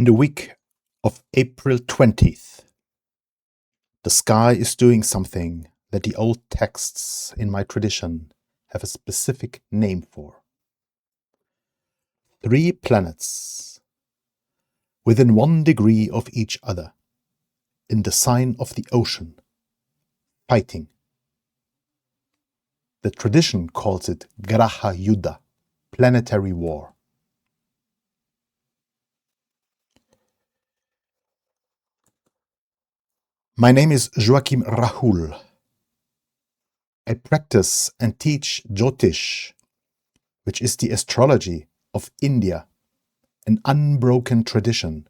In the week of April 20th, the sky is doing something that the old texts in my tradition have a specific name for. 3 planets, within 1 degree of each other, in the sign of the ocean, fighting. The tradition calls it Graha Yuddha, Planetary War. My name is Joaquim Rahul. I practice and teach Jyôtish, which is the astrology of India, an unbroken tradition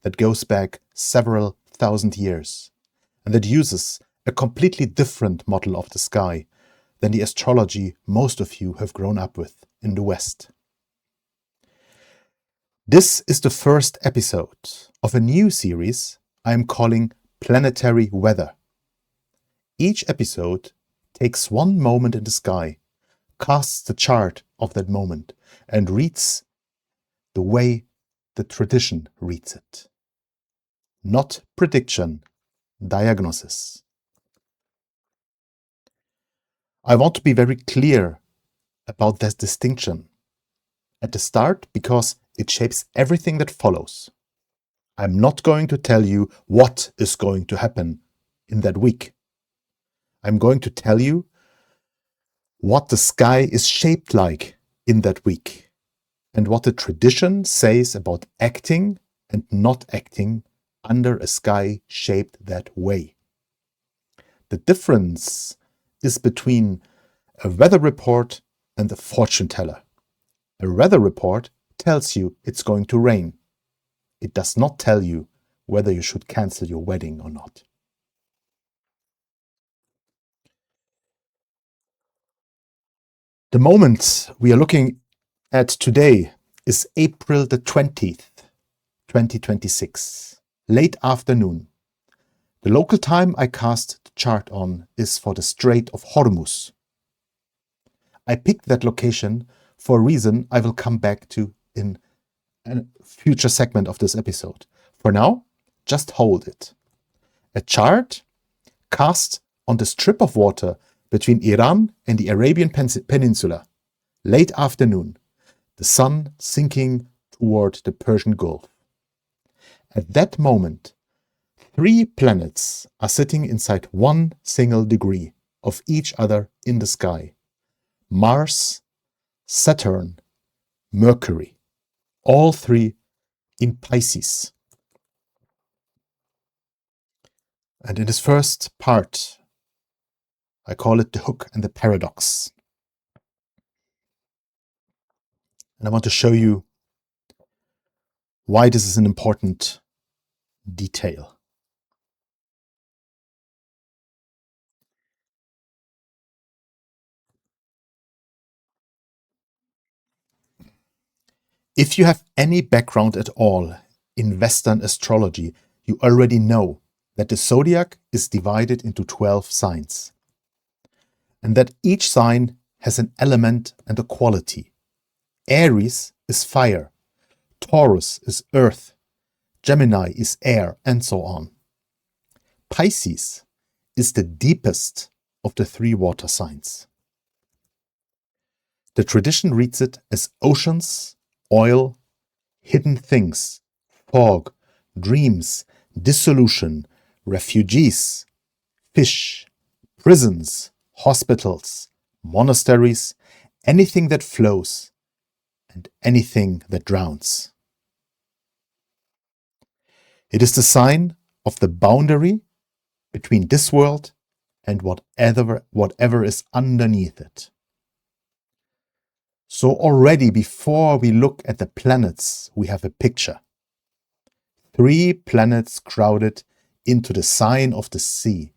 that goes back several thousand years and that uses a completely different model of the sky than the astrology most of you have grown up with in the West. This is the first episode of a new series I am calling Planetary Weather. Each episode takes one moment in the sky, casts the chart of that moment, and reads the way the tradition reads it. Not prediction, diagnosis. I want to be very clear about this distinction at the start because it shapes everything that follows. I'm not going to tell you what is going to happen in that week. I'm going to tell you what the sky is shaped like in that week and what the tradition says about acting and not acting under a sky shaped that way. The difference is between a weather report and a fortune teller. A weather report tells you it's going to rain. It does not tell you whether you should cancel your wedding or not. The moment we are looking at today is April the 20th, 2026, late afternoon. The local time I cast the chart on is for the Strait of Hormuz. I picked that location for a reason I will come back to in a future segment of this episode. For now, just hold it. A chart cast on the strip of water between Iran and the Arabian Peninsula, late afternoon, the sun sinking toward the Persian Gulf. At that moment, 3 planets are sitting inside 1 single degree of each other in the sky. Mars, Saturn, Mercury, all 3 in Pisces. And in this first part, I call it the hook and the paradox. And I want to show you why this is an important detail. If you have any background at all in Western astrology, you already know that the zodiac is divided into 12 signs, and that each sign has an element and a quality. Aries is fire, Taurus is earth, Gemini is air, and so on. Pisces is the deepest of the 3 water signs. The tradition reads it as oceans, oil, hidden things, fog, dreams, dissolution, refugees, fish, prisons, hospitals, monasteries, anything that flows, and anything that drowns. It is the sign of the boundary between this world and whatever is underneath it. So already before we look at the planets, we have a picture. 3 planets crowded into the sign of the sea.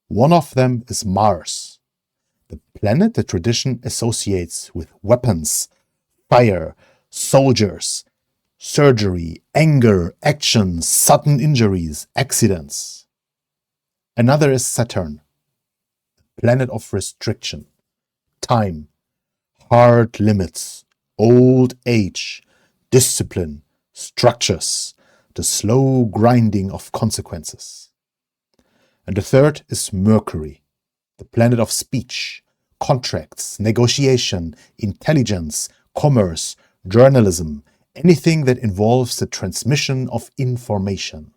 One of them is Mars, the planet the tradition associates with weapons, fire, soldiers, surgery, anger, action, sudden injuries, accidents. Another is Saturn, the planet of restriction, time, hard limits, old age, discipline, structures, the slow grinding of consequences. And the third is Mercury, the planet of speech, contracts, negotiation, intelligence, commerce, journalism, anything that involves the transmission of information.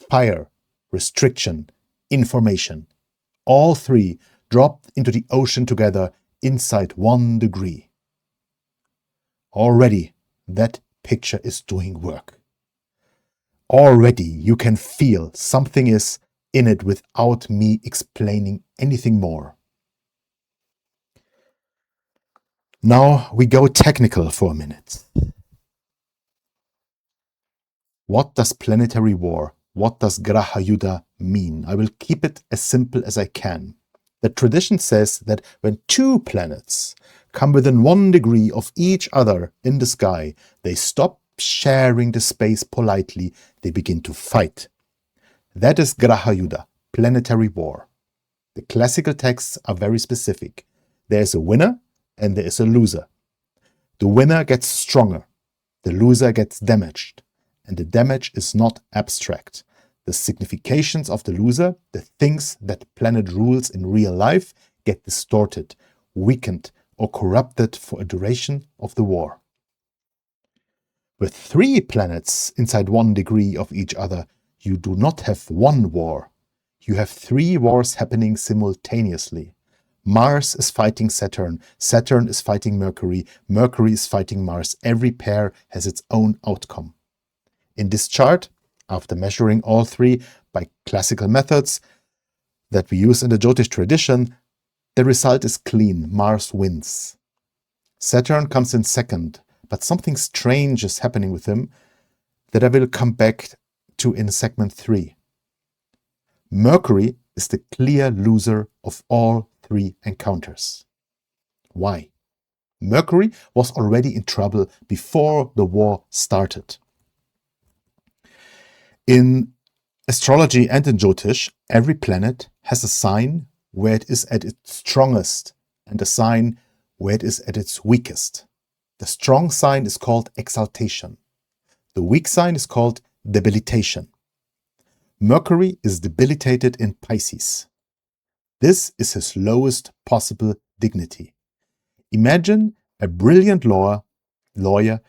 Fire, restriction, information, all three dropped into the ocean together inside 1 degree. Already, that picture is doing work. Already you can feel something is in it without me explaining anything more. Now we go technical for a minute. What does planetary war, what does Graha Yuddha mean? I will keep it as simple as I can. The tradition says that when two planets come within 1 degree of each other in the sky, they stop sharing the space politely, they begin to fight. That is Graha Yuddha, planetary war. The classical texts are very specific. There is a winner and there is a loser. The winner gets stronger, the loser gets damaged, and the damage is not abstract. The significations of the loser, the things that planet rules in real life, get distorted, weakened, or corrupted for a duration of the war. With 3 planets inside 1 degree of each other, you do not have one war. You have 3 wars happening simultaneously. Mars is fighting Saturn, Saturn is fighting Mercury, Mercury is fighting Mars. Every pair has its own outcome. In this chart, after measuring all 3 by classical methods that we use in the Jyôtish tradition, the result is clean. Mars wins. Saturn comes in second, but something strange is happening with him that I will come back to in segment 3. Mercury is the clear loser of all 3 encounters. Why? Mercury was already in trouble before the war started. In astrology and in Jyôtish, every planet has a sign where it is at its strongest and a sign where it is at its weakest. The strong sign is called exaltation. The weak sign is called debilitation. Mercury is debilitated in Pisces. This is his lowest possible dignity. Imagine a brilliant lawyer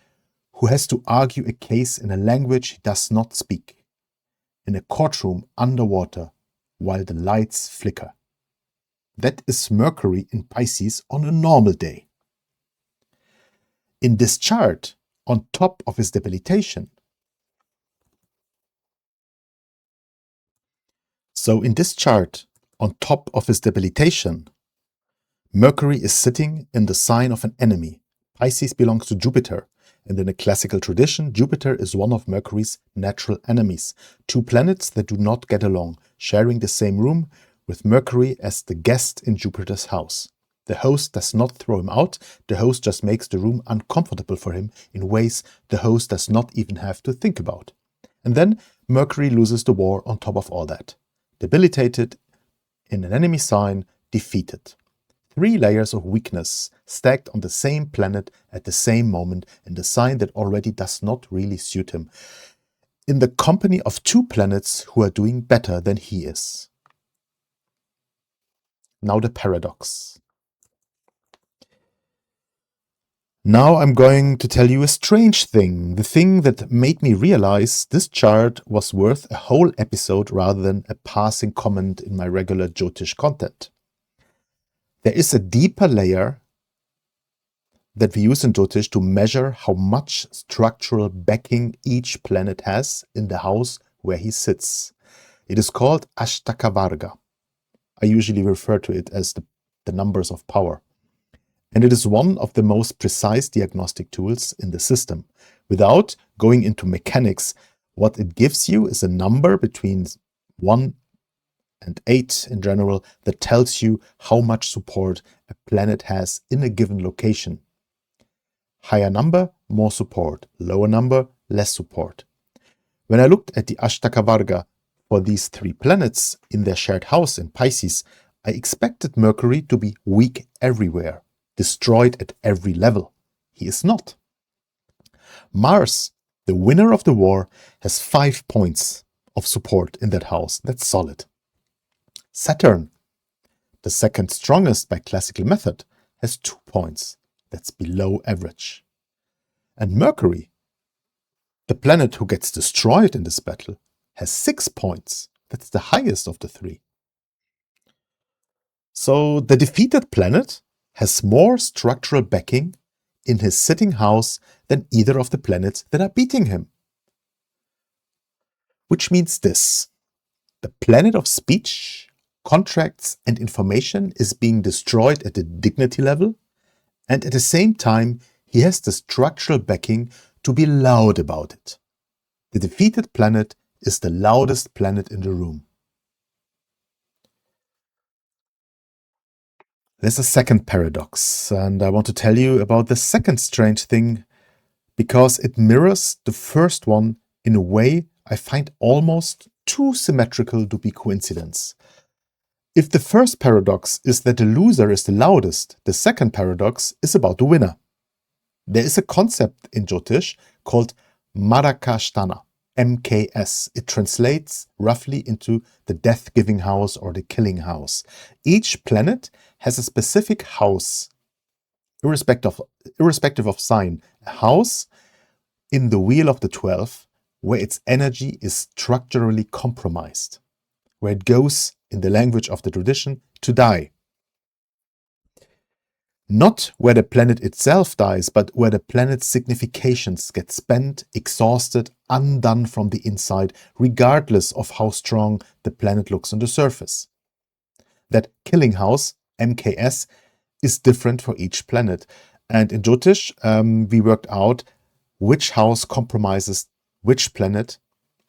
who has to argue a case in a language he does not speak, in a courtroom underwater while the lights flicker. That is Mercury in Pisces on a normal day. In this chart, on top of his debilitation, Mercury is sitting in the sign of an enemy. Pisces belongs to Jupiter, and in a classical tradition, Jupiter is one of Mercury's natural enemies. 2 planets that do not get along, sharing the same room, with Mercury as the guest in Jupiter's house. The host does not throw him out, the host just makes the room uncomfortable for him in ways the host does not even have to think about. And then Mercury loses the war on top of all that. Debilitated, in an enemy sign, defeated. 3 layers of weakness stacked on the same planet at the same moment in the sign that already does not really suit him, in the company of 2 planets who are doing better than he is. Now the paradox. Now I'm going to tell you a strange thing, the thing that made me realize this chart was worth a whole episode rather than a passing comment in my regular Jyôtish content. There is a deeper layer that we use in Jyôtish to measure how much structural backing each planet has in the house where he sits. It is called Ashtaka Varga. I usually refer to it as the numbers of power. And it is one of the most precise diagnostic tools in the system. Without going into mechanics, what it gives you is a number between 1 and 8 in general that tells you how much support a planet has in a given location. Higher number, more support. Lower number, less support. When I looked at the Ashtaka Varga for these 3 planets in their shared house in Pisces, I expected Mercury to be weak everywhere, destroyed at every level. He is not. Mars, the winner of the war, has 5 points of support in that house. That's solid. Saturn, the second strongest by classical method, has 2 points. That's below average. And Mercury, the planet who gets destroyed in this battle, has 6 points. That's the highest of the 3. So the defeated planet has more structural backing in his sitting house than either of the planets that are beating him. Which means this: the planet of speech, contracts, and information is being destroyed at the dignity level, and at the same time he has the structural backing to be loud about it. The defeated planet is the loudest planet in the room. There's a second paradox, and I want to tell you about the second strange thing because it mirrors the first one in a way I find almost too symmetrical to be coincidence. If the first paradox is that the loser is the loudest, the second paradox is about the winner. There is a concept in Jyôtish called Madakasthana, MKS. It translates roughly into the death-giving house or the killing house. Each planet has a specific house, irrespective of sign, a house in the wheel of the 12 where its energy is structurally compromised, where it goes, in the language of the tradition, to die. Not where the planet itself dies, but where the planet's significations get spent, exhausted, undone from the inside, regardless of how strong the planet looks on the surface. That killing house, MKS, is different for each planet. And in Jyôtish, we worked out which house compromises which planet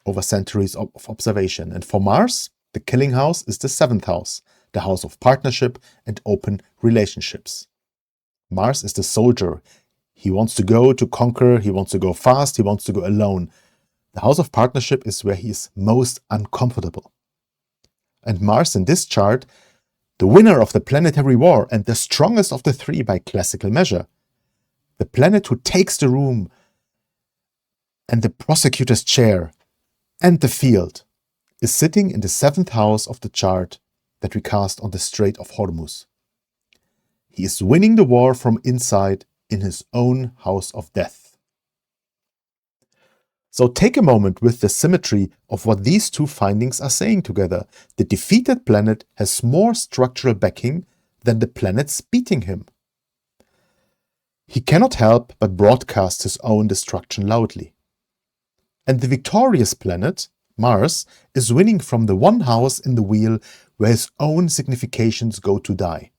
over centuries of observation. And for Mars, the killing house is the 7th house, the house of partnership and open relationships. Mars is the soldier. He wants to go to conquer, he wants to go fast, he wants to go alone. The house of partnership is where he is most uncomfortable. And Mars in this chart, the winner of the planetary war and the strongest of the 3 by classical measure, the planet who takes the room and the prosecutor's chair and the field, is sitting in the 7th house of the chart that we cast on the Strait of Hormuz. He is winning the war from inside in his own house of death. So take a moment with the symmetry of what these two findings are saying together. The defeated planet has more structural backing than the planets beating him. He cannot help but broadcast his own destruction loudly. And the victorious planet, Mars, is winning from the one house in the wheel where his own significations go to die.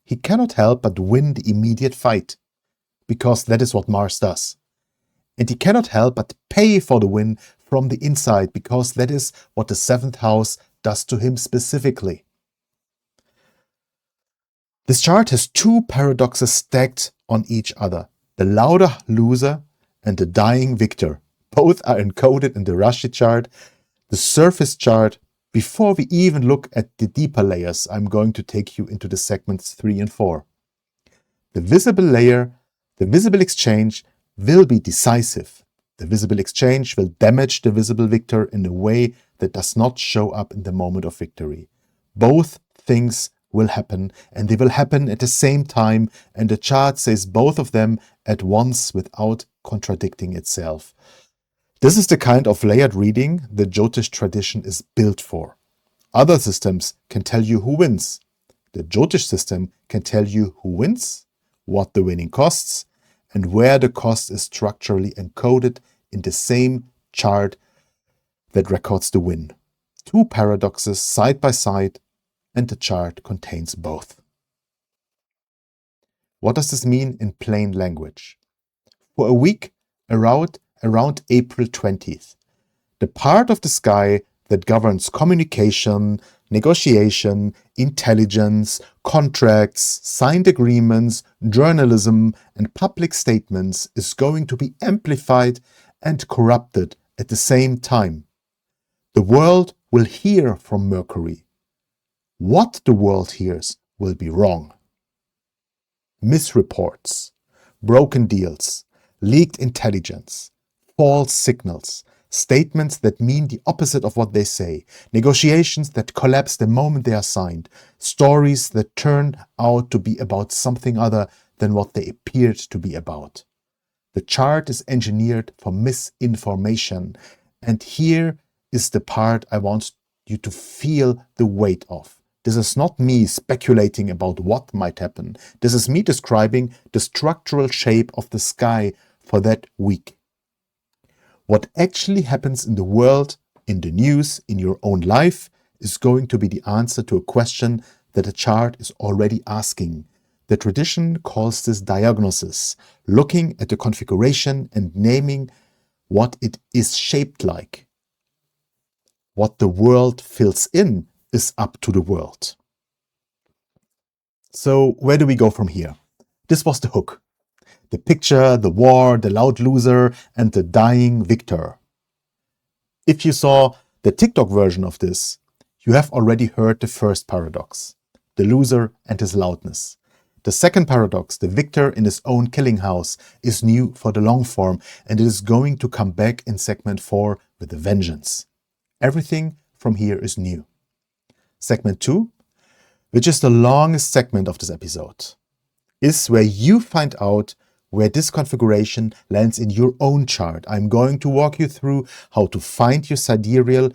He cannot help but win the immediate fight, because that is what Mars does. And he cannot help but pay for the win from the inside, because that is what the 7th house does to him specifically. This chart has 2 paradoxes stacked on each other: the louder loser and the dying victor. Both are encoded in the Rashi chart, the surface chart. Before we even look at the deeper layers, I'm going to take you into the segments 3 and 4. The visible layer, the visible exchange, will be decisive. The visible exchange will damage the visible victor in a way that does not show up in the moment of victory. Both things will happen, and they will happen at the same time, and the chart says both of them at once without contradicting itself. This is the kind of layered reading the Jyôtish tradition is built for. Other systems can tell you who wins. The Jyôtish system can tell you who wins, what the winning costs, and where the cost is structurally encoded in the same chart that records the win. 2 paradoxes side by side, and the chart contains both. What does this mean in plain language? For a week around April 20th, the part of the sky that governs communication, negotiation, intelligence, contracts, signed agreements, journalism, and public statements is going to be amplified and corrupted at the same time. The world will hear from Mercury. What the world hears will be wrong. Misreports, broken deals, leaked intelligence, false signals, statements that mean the opposite of what they say, negotiations that collapse the moment they are signed, stories that turn out to be about something other than what they appeared to be about. The chart is engineered for misinformation, and here is the part I want you to feel the weight of. This is not me speculating about what might happen. This is me describing the structural shape of the sky for that week. What actually happens in the world, in the news, in your own life, is going to be the answer to a question that the chart is already asking. The tradition calls this diagnosis, looking at the configuration and naming what it is shaped like. What the world fills in is up to the world. So where do we go from here? This was the hook. The picture, the war, the loud loser, and the dying victor. If you saw the TikTok version of this, you have already heard the first paradox, the loser and his loudness. The second paradox, the victor in his own killing house, is new for the long form, and it is going to come back in segment 4 with a vengeance. Everything from here is new. Segment 2, which is the longest segment of this episode, is where you find out where this configuration lands in your own chart. I'm going to walk you through how to find your sidereal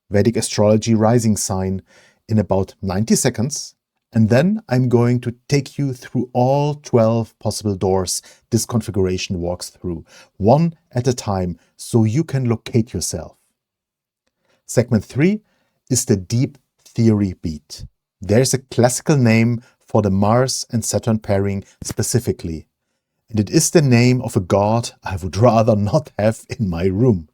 Vedic astrology rising sign in about 90 seconds. And then I'm going to take you through all 12 possible doors this configuration walks through, one at a time, so you can locate yourself. Segment 3 is the deep theory beat. There's a classical name for the Mars and Saturn pairing specifically, and it is the name of a god I would rather not have in my room.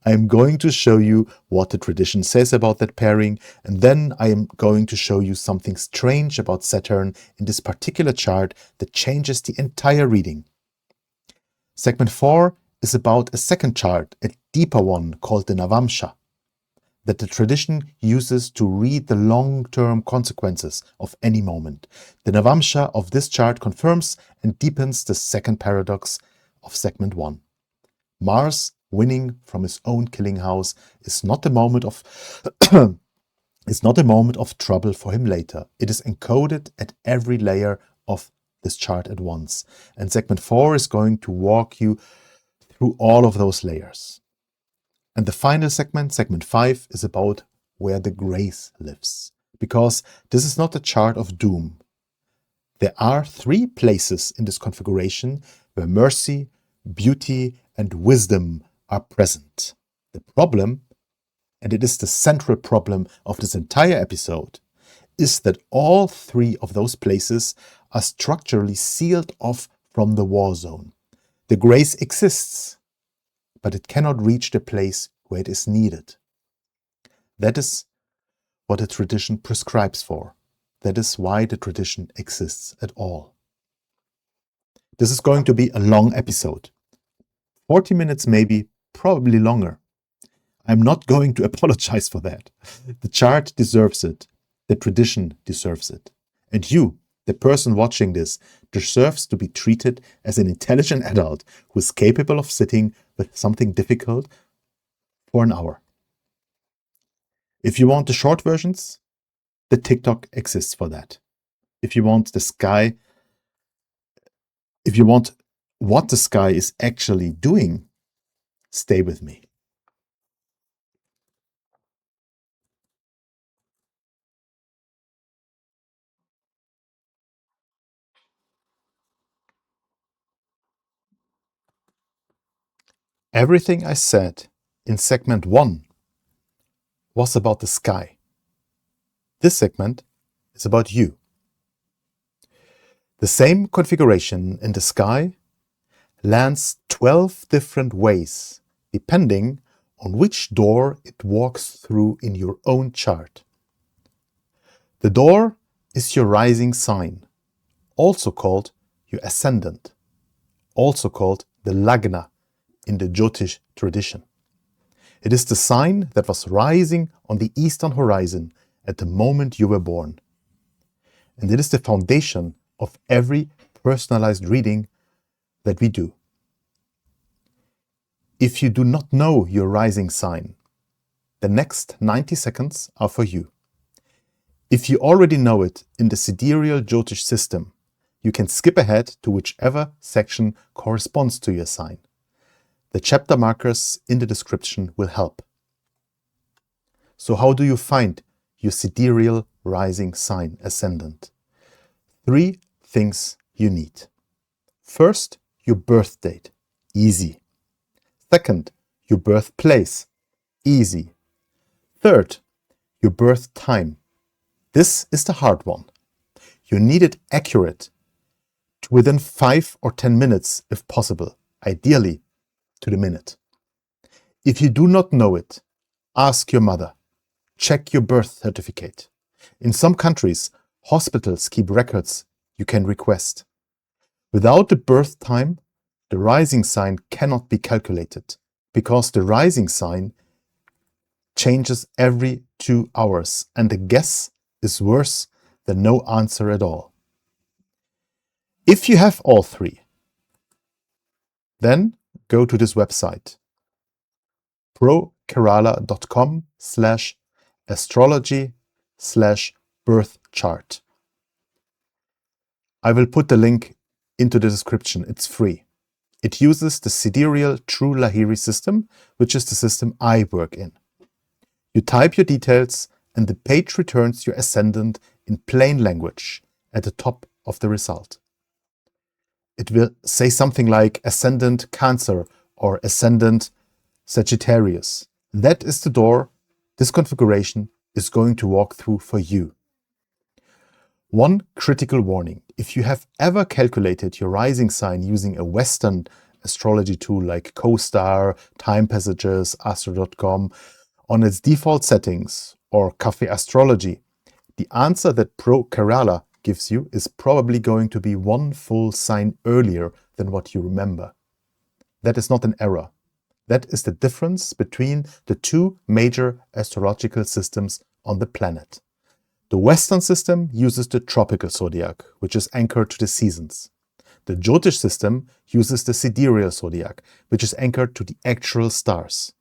I am going to show you what the tradition says about that pairing, and then I am going to show you something strange about Saturn in this particular chart that changes the entire reading. Segment 4 is about a second chart, a deeper one called the navamsha, that the tradition uses to read the long-term consequences of any moment. The navamsha of this chart confirms and deepens the second paradox of segment 1. Mars winning from his own killing house is not a moment of is not a moment of trouble for him later. It is encoded at every layer of this chart at once. And segment 4 is going to walk you through all of those layers. And the final segment, segment 5, is about where the grace lives. Because this is not a chart of doom. There are 3 places in this configuration where mercy, beauty, and wisdom are present. The problem, and it is the central problem of this entire episode, is that all 3 of those places are structurally sealed off from the war zone. The grace exists, but it cannot reach the place where it is needed. That is what the tradition prescribes for. That is why the tradition exists at all. This is going to be a long episode. 40 minutes maybe, probably longer. I'm not going to apologize for that. The chart deserves it. The tradition deserves it. And you, the person watching this, deserves to be treated as an intelligent adult who is capable of sitting with something difficult for an hour. If you want the short versions, the TikTok exists for that. If you want the sky, if you want what the sky is actually doing, stay with me. Everything I said in segment 1 was about the sky. This segment is about you. The same configuration in the sky lands 12 different ways, depending on which door it walks through in your own chart. The door is your rising sign, also called your ascendant, also called the lagna in the Jyôtish tradition. It is the sign that was rising on the eastern horizon at the moment you were born. And it is the foundation of every personalized reading that we do. If you do not know your rising sign, the next 90 seconds are for you. If you already know it in the sidereal Jyôtish system, you can skip ahead to whichever section corresponds to your sign. The chapter markers in the description will help. So how do you find your sidereal rising sign ascendant? 3 things you need. First, your birth date. Easy. Second, your birthplace. Easy. Third, your birth time. This is the hard one. You need it accurate to within 5 or 10 minutes if possible, ideally to the minute. If you do not know it, ask your mother. Check your birth certificate. In some countries, hospitals keep records you can request. Without the birth time, the rising sign cannot be calculated because the rising sign changes every 2 hours and a guess is worse than no answer at all. If you have all 3, then go to this website, prokerala.com/astrology/birth chart. I will put the link into the description. It's free. It uses the sidereal True Lahiri system, which is the system I work in. You type your details and the page returns your ascendant in plain language at the top of the result. It will say something like ascendant Cancer or ascendant Sagittarius. That is the door this configuration is going to walk through for you. One critical warning: if you have ever calculated your rising sign using a Western astrology tool like CoStar, Time Passages, Astro.com on its default settings, or Cafe Astrology, the answer that ProKerala gives you is probably going to be one full sign earlier than what you remember. That is not an error. That is the difference between the 2 major astrological systems on the planet. The Western system uses the tropical zodiac, which is anchored to the seasons. The Jyôtish system uses the sidereal zodiac, which is anchored to the actual stars.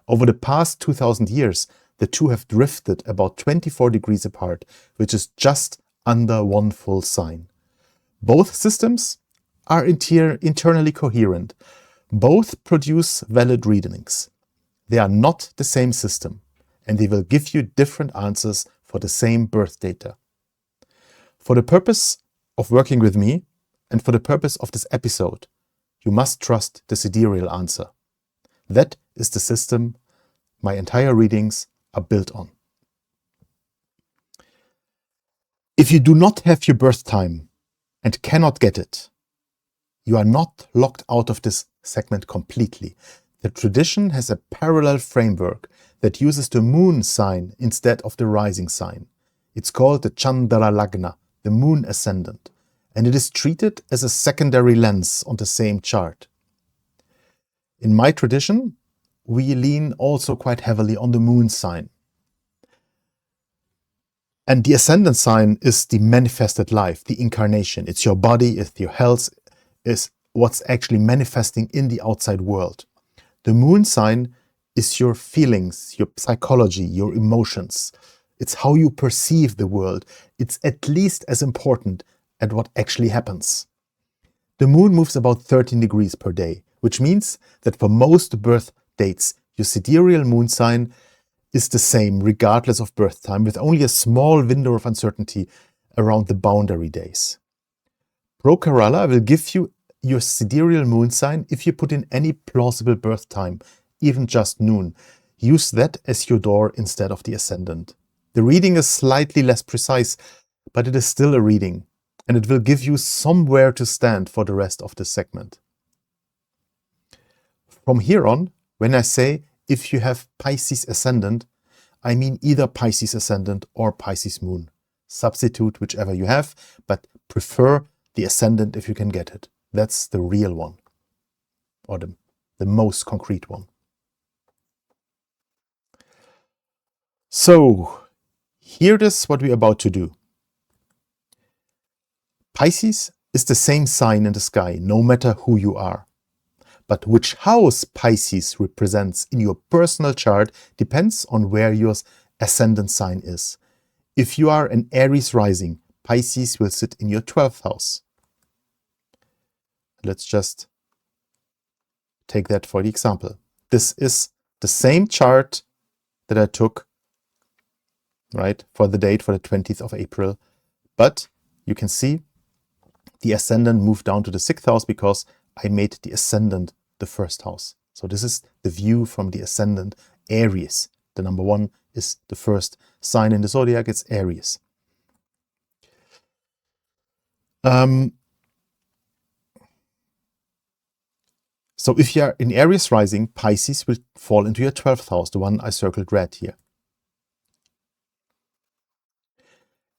Over the past 2000 years, the 2 have drifted about 24 degrees apart, which is just under one full sign. Both systems are internally coherent. Both produce valid readings. They are not the same system, and they will give you different answers for the same birth data. For the purpose of working with me, and for the purpose of this episode, you must trust the sidereal answer. That is the system my entire readings are built on. If you do not have your birth time and cannot get it, you are not locked out of this segment completely. The tradition has a parallel framework that uses the moon sign instead of the rising sign. It's called the Chandra Lagna, the moon ascendant, and it is treated as a secondary lens on the same chart. In my tradition, we lean also quite heavily on the moon sign. And the ascendant sign is the manifested life, the incarnation. It's your body, it's your health, is what's actually manifesting in the outside world. The moon sign is your feelings, your psychology, your emotions. It's how you perceive the world. It's at least as important as what actually happens. The moon moves about 13 degrees per day, which means that for most birth dates, your sidereal moon sign is the same regardless of birth time, with only a small window of uncertainty around the boundary days. ProKerala will give you your sidereal moon sign if you put in any plausible birth time, even just noon. Use that as your door instead of the ascendant. The reading is slightly less precise, but it is still a reading, and it will give you somewhere to stand for the rest of this segment. From here on, when I say if you have Pisces ascendant, I mean either Pisces ascendant or Pisces moon. Substitute whichever you have, but prefer the ascendant if you can get it. That's the real one, or the most concrete one. So, here is what we're about to do. Pisces is the same sign in the sky, no matter who you are. But which house Pisces represents in your personal chart depends on where your ascendant sign is. If you are an Aries rising, Pisces will sit in your 12th house. Let's just take that for the example. This is the same chart that I took, right, for the date for the 20th of April. But you can see the ascendant moved down to the 6th house because I made the ascendant the 1st house. So this is the view from the ascendant, Aries. The number 1 is the first sign in the zodiac, it's Aries. So if you are in Aries rising, Pisces will fall into your 12th house, the one I circled red here.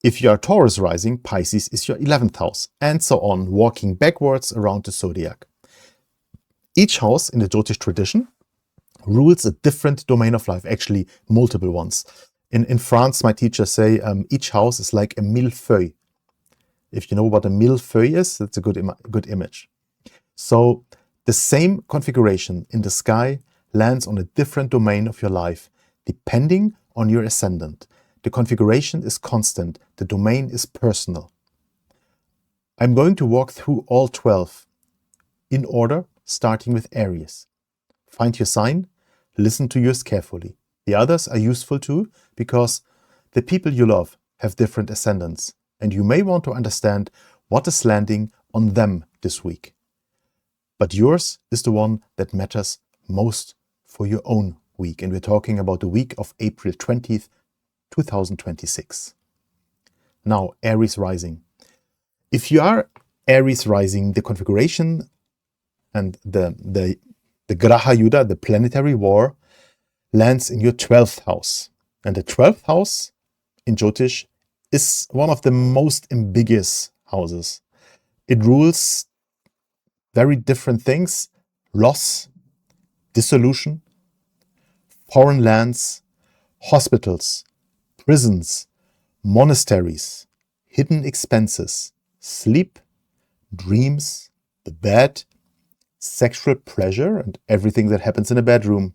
If you are Taurus rising, Pisces is your 11th house, and so on, walking backwards around the zodiac. Each house in the Jyôtish tradition rules a different domain of life, actually multiple ones. In France, my teachers say each house is like a millefeuille. If you know what a millefeuille is, that's a good image. So the same configuration in the sky lands on a different domain of your life, depending on your ascendant. The configuration is constant, the domain is personal. I'm going to walk through all 12 in order, starting with Aries. Find your sign, listen to yours carefully. The others are useful too, because the people you love have different ascendants, and you may want to understand what is landing on them this week. But yours is the one that matters most for your own week, and we're talking about the week of April 20th, 2026. Now, Aries rising. If you are Aries rising, the configuration and the Graha Yuddha, the Planetary War, lands in your 12th house. And the 12th house in Jyôtish is one of the most ambiguous houses. It rules very different things: loss, dissolution, foreign lands, hospitals, prisons, monasteries, hidden expenses, sleep, dreams, the bed, sexual pleasure and everything that happens in a bedroom,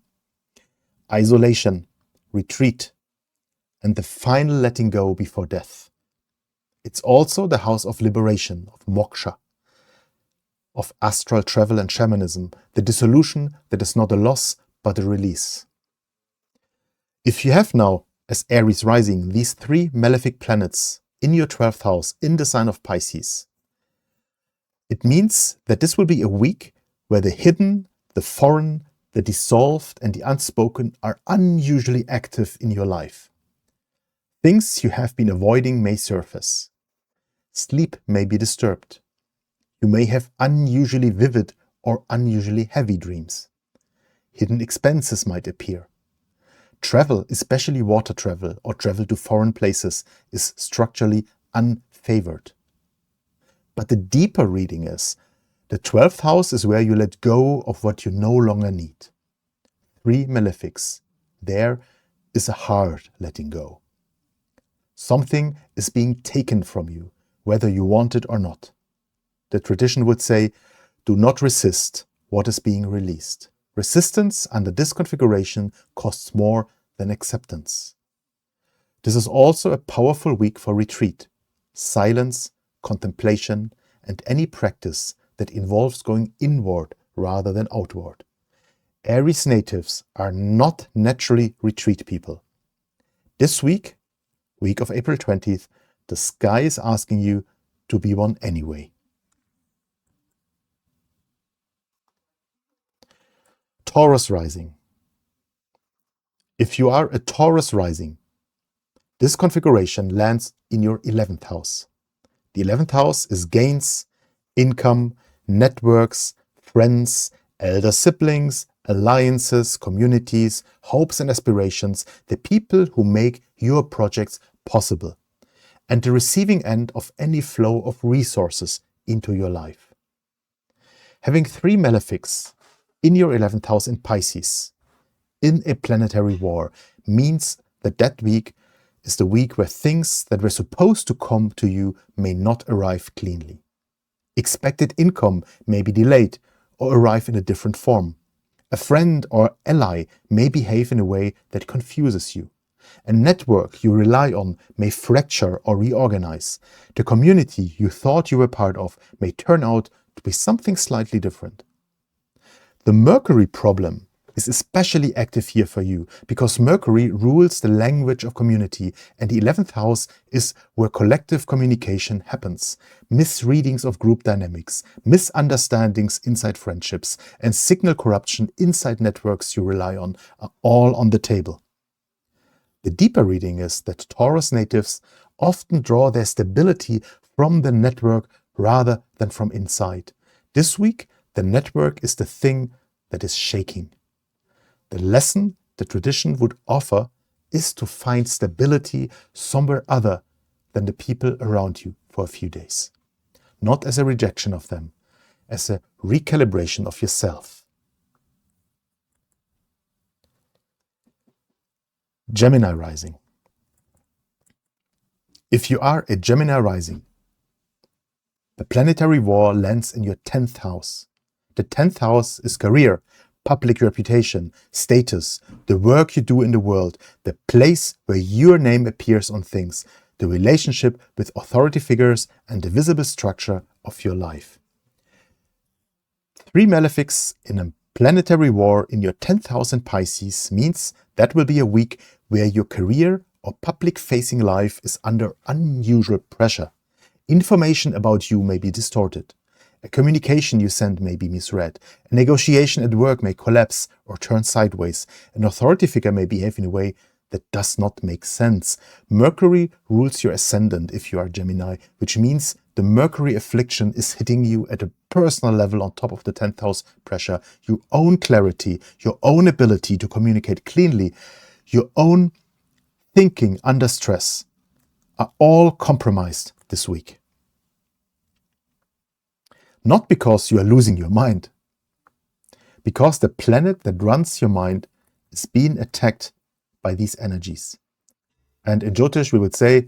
isolation, retreat, and the final letting go before death. It's also the house of liberation, of moksha, of astral travel and shamanism, the dissolution that is not a loss but a release. If you have now, as Aries rising, these 3 malefic planets in your 12th house in the sign of Pisces, it means that this will be a week where the hidden, the foreign, the dissolved and the unspoken are unusually active in your life. Things you have been avoiding may surface. Sleep may be disturbed. You may have unusually vivid or unusually heavy dreams. Hidden expenses might appear. Travel, especially water travel or travel to foreign places, is structurally unfavored. But the deeper reading is, the 12th house is where you let go of what you no longer need. 3 malefics. There is a hard letting go. Something is being taken from you, whether you want it or not. The tradition would say, do not resist what is being released. Resistance under this configuration costs more than acceptance. This is also a powerful week for retreat, silence, contemplation, and any practice that involves going inward rather than outward. Aries natives are not naturally retreat people. This week of April 20th, the sky is asking you to be one anyway. Taurus rising. If you are a Taurus rising, this configuration lands in your 11th house. The 11th house is gains, income, networks, friends, elder siblings, alliances, communities, hopes and aspirations, the people who make your projects possible, and the receiving end of any flow of resources into your life. Having 3 malefics in your 11th house in Pisces, in a planetary war, means that that week is the week where things that were supposed to come to you may not arrive cleanly. Expected income may be delayed, or arrive in a different form. A friend or ally may behave in a way that confuses you. A network you rely on may fracture or reorganize. The community you thought you were part of may turn out to be something slightly different. The Mercury problem is especially active here for you because Mercury rules the language of community, and the 11th house is where collective communication happens. Misreadings of group dynamics, misunderstandings inside friendships, and signal corruption inside networks you rely on are all on the table. The deeper reading is that Taurus natives often draw their stability from the network rather than from inside. This week, the network is the thing that is shaking. The lesson the tradition would offer is to find stability somewhere other than the people around you for a few days. Not as a rejection of them, as a recalibration of yourself. Gemini rising. If you are a Gemini rising, the planetary war lands in your 10th house. The 10th house is career, public reputation, status, the work you do in the world, the place where your name appears on things, the relationship with authority figures, and the visible structure of your life. 3 malefics in a planetary war in your 10th house in Pisces means that will be a week where your career or public-facing life is under unusual pressure. Information about you may be distorted. A communication you send may be misread. A negotiation at work may collapse or turn sideways. An authority figure may behave in a way that does not make sense. Mercury rules your ascendant if you are Gemini, which means the Mercury affliction is hitting you at a personal level on top of the 10th house pressure. Your own clarity, your own ability to communicate cleanly, your own thinking under stress are all compromised this week. Not because you are losing your mind, because the planet that runs your mind is being attacked by these energies. And in Jyôtish, we would say,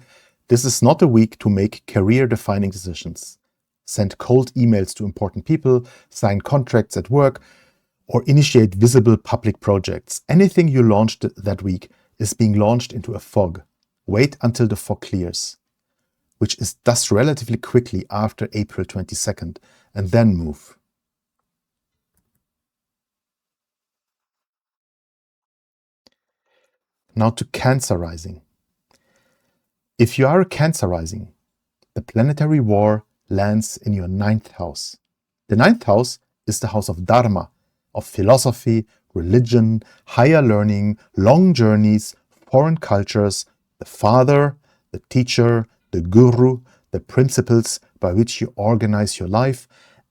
this is not a week to make career-defining decisions, send cold emails to important people, sign contracts at work, or initiate visible public projects. Anything you launched that week is being launched into a fog. Wait until the fog clears, which is thus relatively quickly after April 22nd, and then move. Now to Cancer rising. If you are a Cancer rising, the planetary war lands in your 9th house. The 9th house is the house of Dharma, of philosophy, religion, higher learning, long journeys, foreign cultures, the father, the teacher, the guru, the principles by which you organize your life,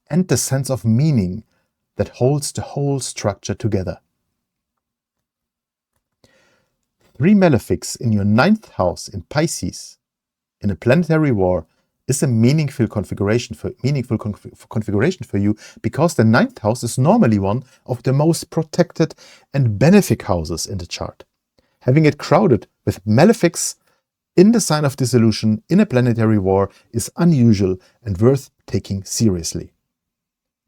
and the sense of meaning that holds the whole structure together. 3 malefics in your 9th house in Pisces in a planetary war is a meaningful configuration for you because the 9th house is normally one of the most protected and benefic houses in the chart. Having it crowded with malefics in the sign of dissolution in a planetary war is unusual and worth taking seriously.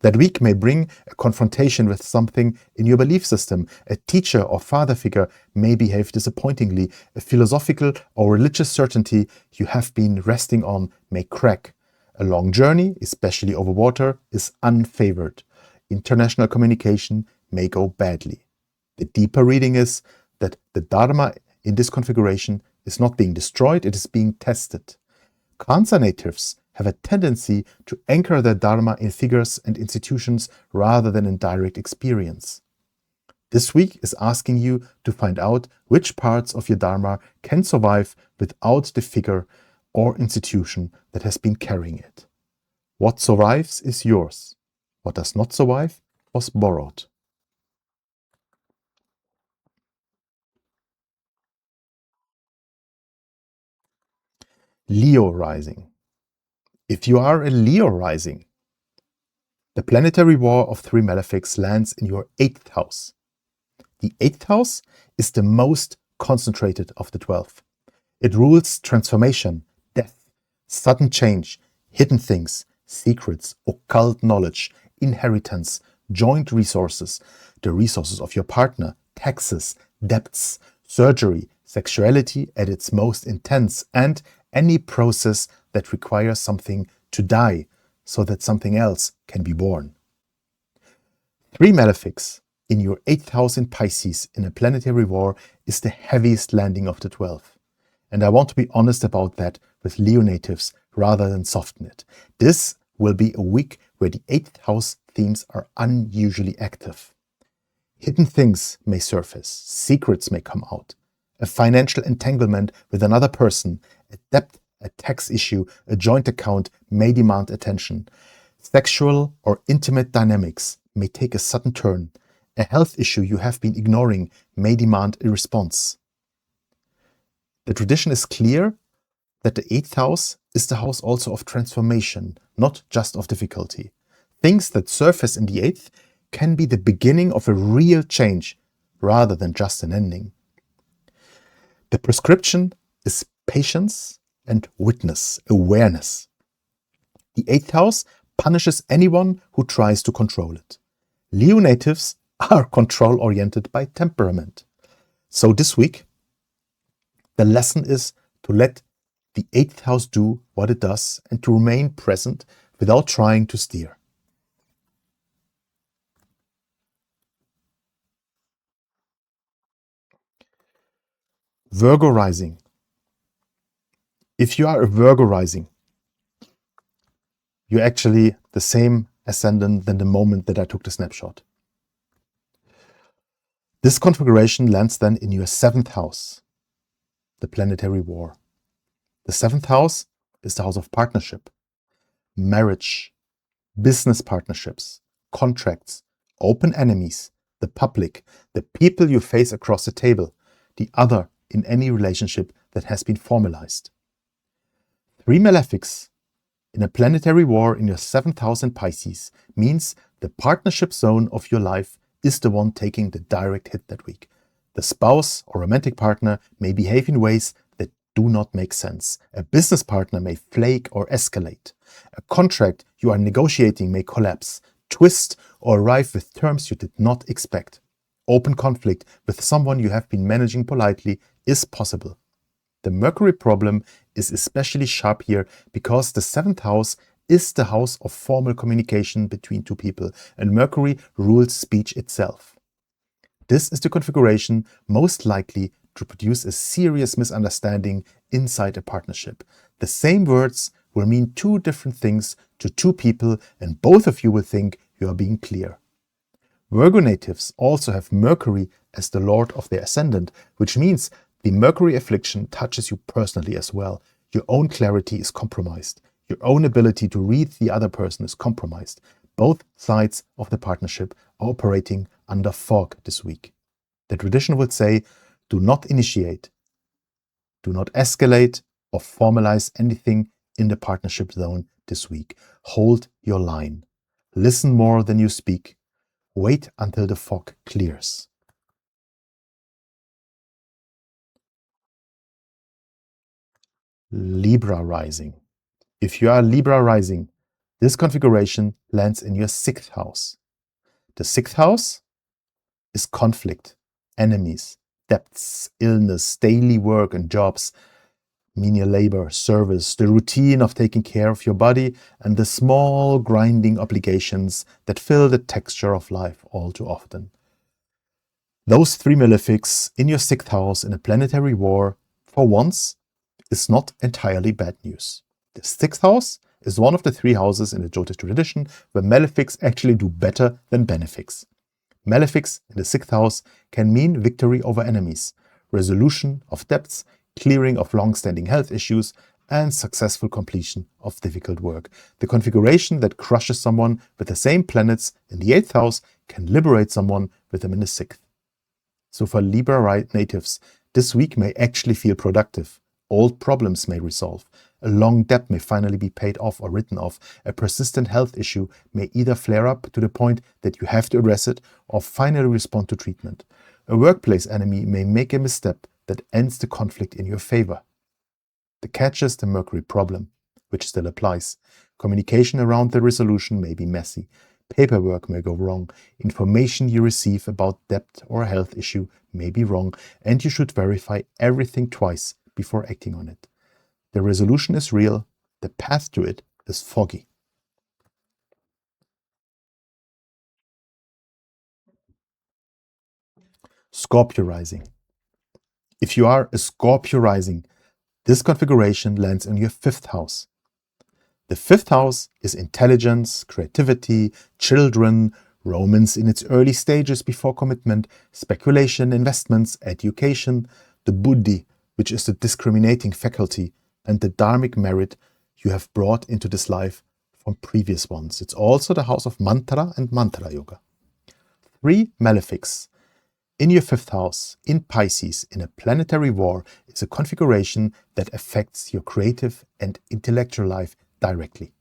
That week may bring a confrontation with something in your belief system. A teacher or father figure may behave disappointingly. A philosophical or religious certainty you have been resting on may crack. A long journey, especially over water, is unfavored. International communication may go badly. The deeper reading is that the Dharma in this configuration is not being destroyed, it is being tested. Cancer natives have a tendency to anchor their Dharma in figures and institutions rather than in direct experience. This week is asking you to find out which parts of your Dharma can survive without the figure or institution that has been carrying it. What survives is yours. What does not survive was borrowed. Leo rising. If you are a Leo rising, the planetary war of 3 malefics lands in your 8th house. The 8th house is the most concentrated of the 12. It rules transformation, death, sudden change, hidden things, secrets, occult knowledge, inheritance, joint resources, the resources of your partner, taxes, debts, surgery, sexuality at its most intense, and any process that requires something to die so that something else can be born. 3 malefics in your 8th house in Pisces in a planetary war is the heaviest landing of the 12. And I want to be honest about that with Leo natives rather than soften it. This will be a week where the 8th house themes are unusually active. Hidden things may surface, secrets may come out. A financial entanglement with another person, a debt, a tax issue, a joint account may demand attention. Sexual or intimate dynamics may take a sudden turn. A health issue you have been ignoring may demand a response. The tradition is clear that the 8th house is the house also of transformation, not just of difficulty. Things that surface in the 8th can be the beginning of a real change rather than just an ending. The prescription is patience and witness, awareness. The 8th house punishes anyone who tries to control it. Leo natives are control-oriented by temperament. So this week, the lesson is to let the 8th house do what it does and to remain present without trying to steer. Virgo rising. If you are a Virgo rising, you're actually the same ascendant than the moment that I took the snapshot. This configuration lands then in your 7th house, the planetary war. The 7th house is the house of partnership, marriage, business partnerships, contracts, open enemies, the public, the people you face across the table, the other in any relationship that has been formalized. 3 malefics in a planetary war in your 7th house in Pisces means the partnership zone of your life is the one taking the direct hit that week. The spouse or romantic partner may behave in ways that do not make sense. A business partner may flake or escalate. A contract you are negotiating may collapse, twist, or arrive with terms you did not expect. Open conflict with someone you have been managing politely is possible. The Mercury problem is especially sharp here because the 7th house is the house of formal communication between two people, and Mercury rules speech itself. This is the configuration most likely to produce a serious misunderstanding inside a partnership. The same words will mean two different things to two people, and both of you will think you are being clear. Virgo natives also have Mercury as the lord of their ascendant, which means the Mercury affliction touches you personally as well. Your own clarity is compromised. Your own ability to read the other person is compromised. Both sides of the partnership are operating under fog this week. The tradition would say, do not initiate, do not escalate or formalize anything in the partnership zone this week. Hold your line. Listen more than you speak. Wait until the fog clears. Libra rising. If you are Libra rising, this configuration lands in your 6th house. The 6th house is conflict, enemies, debts, illness, daily work and jobs, menial labor, service, the routine of taking care of your body, and the small grinding obligations that fill the texture of life all too often. Those 3 malefics in your 6th house in a planetary war, for once, is not entirely bad news. The 6th house is one of the 3 houses in the Jyôtish tradition where malefics actually do better than benefics. Malefics in the 6th house can mean victory over enemies, resolution of debts, clearing of long-standing health issues, and successful completion of difficult work. The configuration that crushes someone with the same planets in the 8th house can liberate someone with them in the 6th. So for Libra natives, this week may actually feel productive. Old problems may resolve. A long debt may finally be paid off or written off. A persistent health issue may either flare up to the point that you have to address it or finally respond to treatment. A workplace enemy may make a misstep that ends the conflict in your favor. The catch is the Mercury problem, which still applies. Communication around the resolution may be messy. Paperwork may go wrong. Information you receive about debt or a health issue may be wrong, and you should verify everything twice before acting on it. The resolution is real. The path to it is foggy. Scorpio rising. If you are a Scorpio rising, this configuration lands in your 5th house. The 5th house is intelligence, creativity, children, romance in its early stages before commitment, speculation, investments, education, the buddhi, which is the discriminating faculty, and the dharmic merit you have brought into this life from previous ones. It's also the house of mantra and mantra yoga. 3 malefics in your 5th house, in Pisces, in a planetary war, is a configuration that affects your creative and intellectual life directly.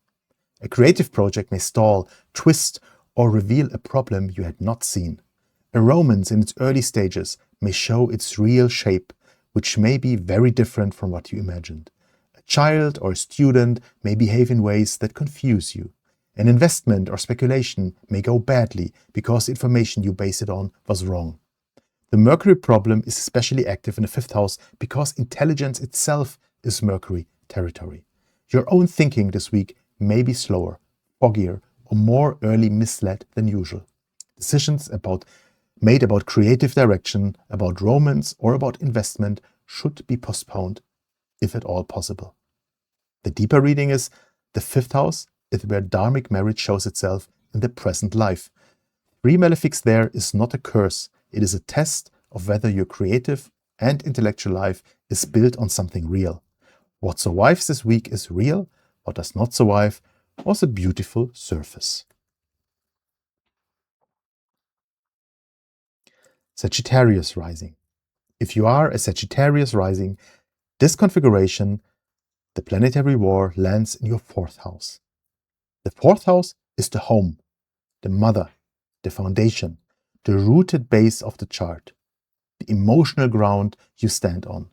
A creative project may stall, twist, or reveal a problem you had not seen. A romance in its early stages may show its real shape, which may be very different from what you imagined. A child or a student may behave in ways that confuse you. An investment or speculation may go badly because the information you base it on was wrong. The Mercury problem is especially active in the 5th house because intelligence itself is Mercury territory. Your own thinking this week may be slower, foggier, or more early misled than usual. Decisions made about creative direction, about romance, or about investment should be postponed, if at all possible. The deeper reading is the 5th house is where dharmic merit shows itself in the present life. 3 malefics there is not a curse. It is a test of whether your creative and intellectual life is built on something real. What survives this week is real. What does not survive was a beautiful surface. Sagittarius rising. If you are a Sagittarius rising, this configuration, the planetary war, lands in your 4th house. The 4th house is the home, the mother, the foundation, the rooted base of the chart, the emotional ground you stand on,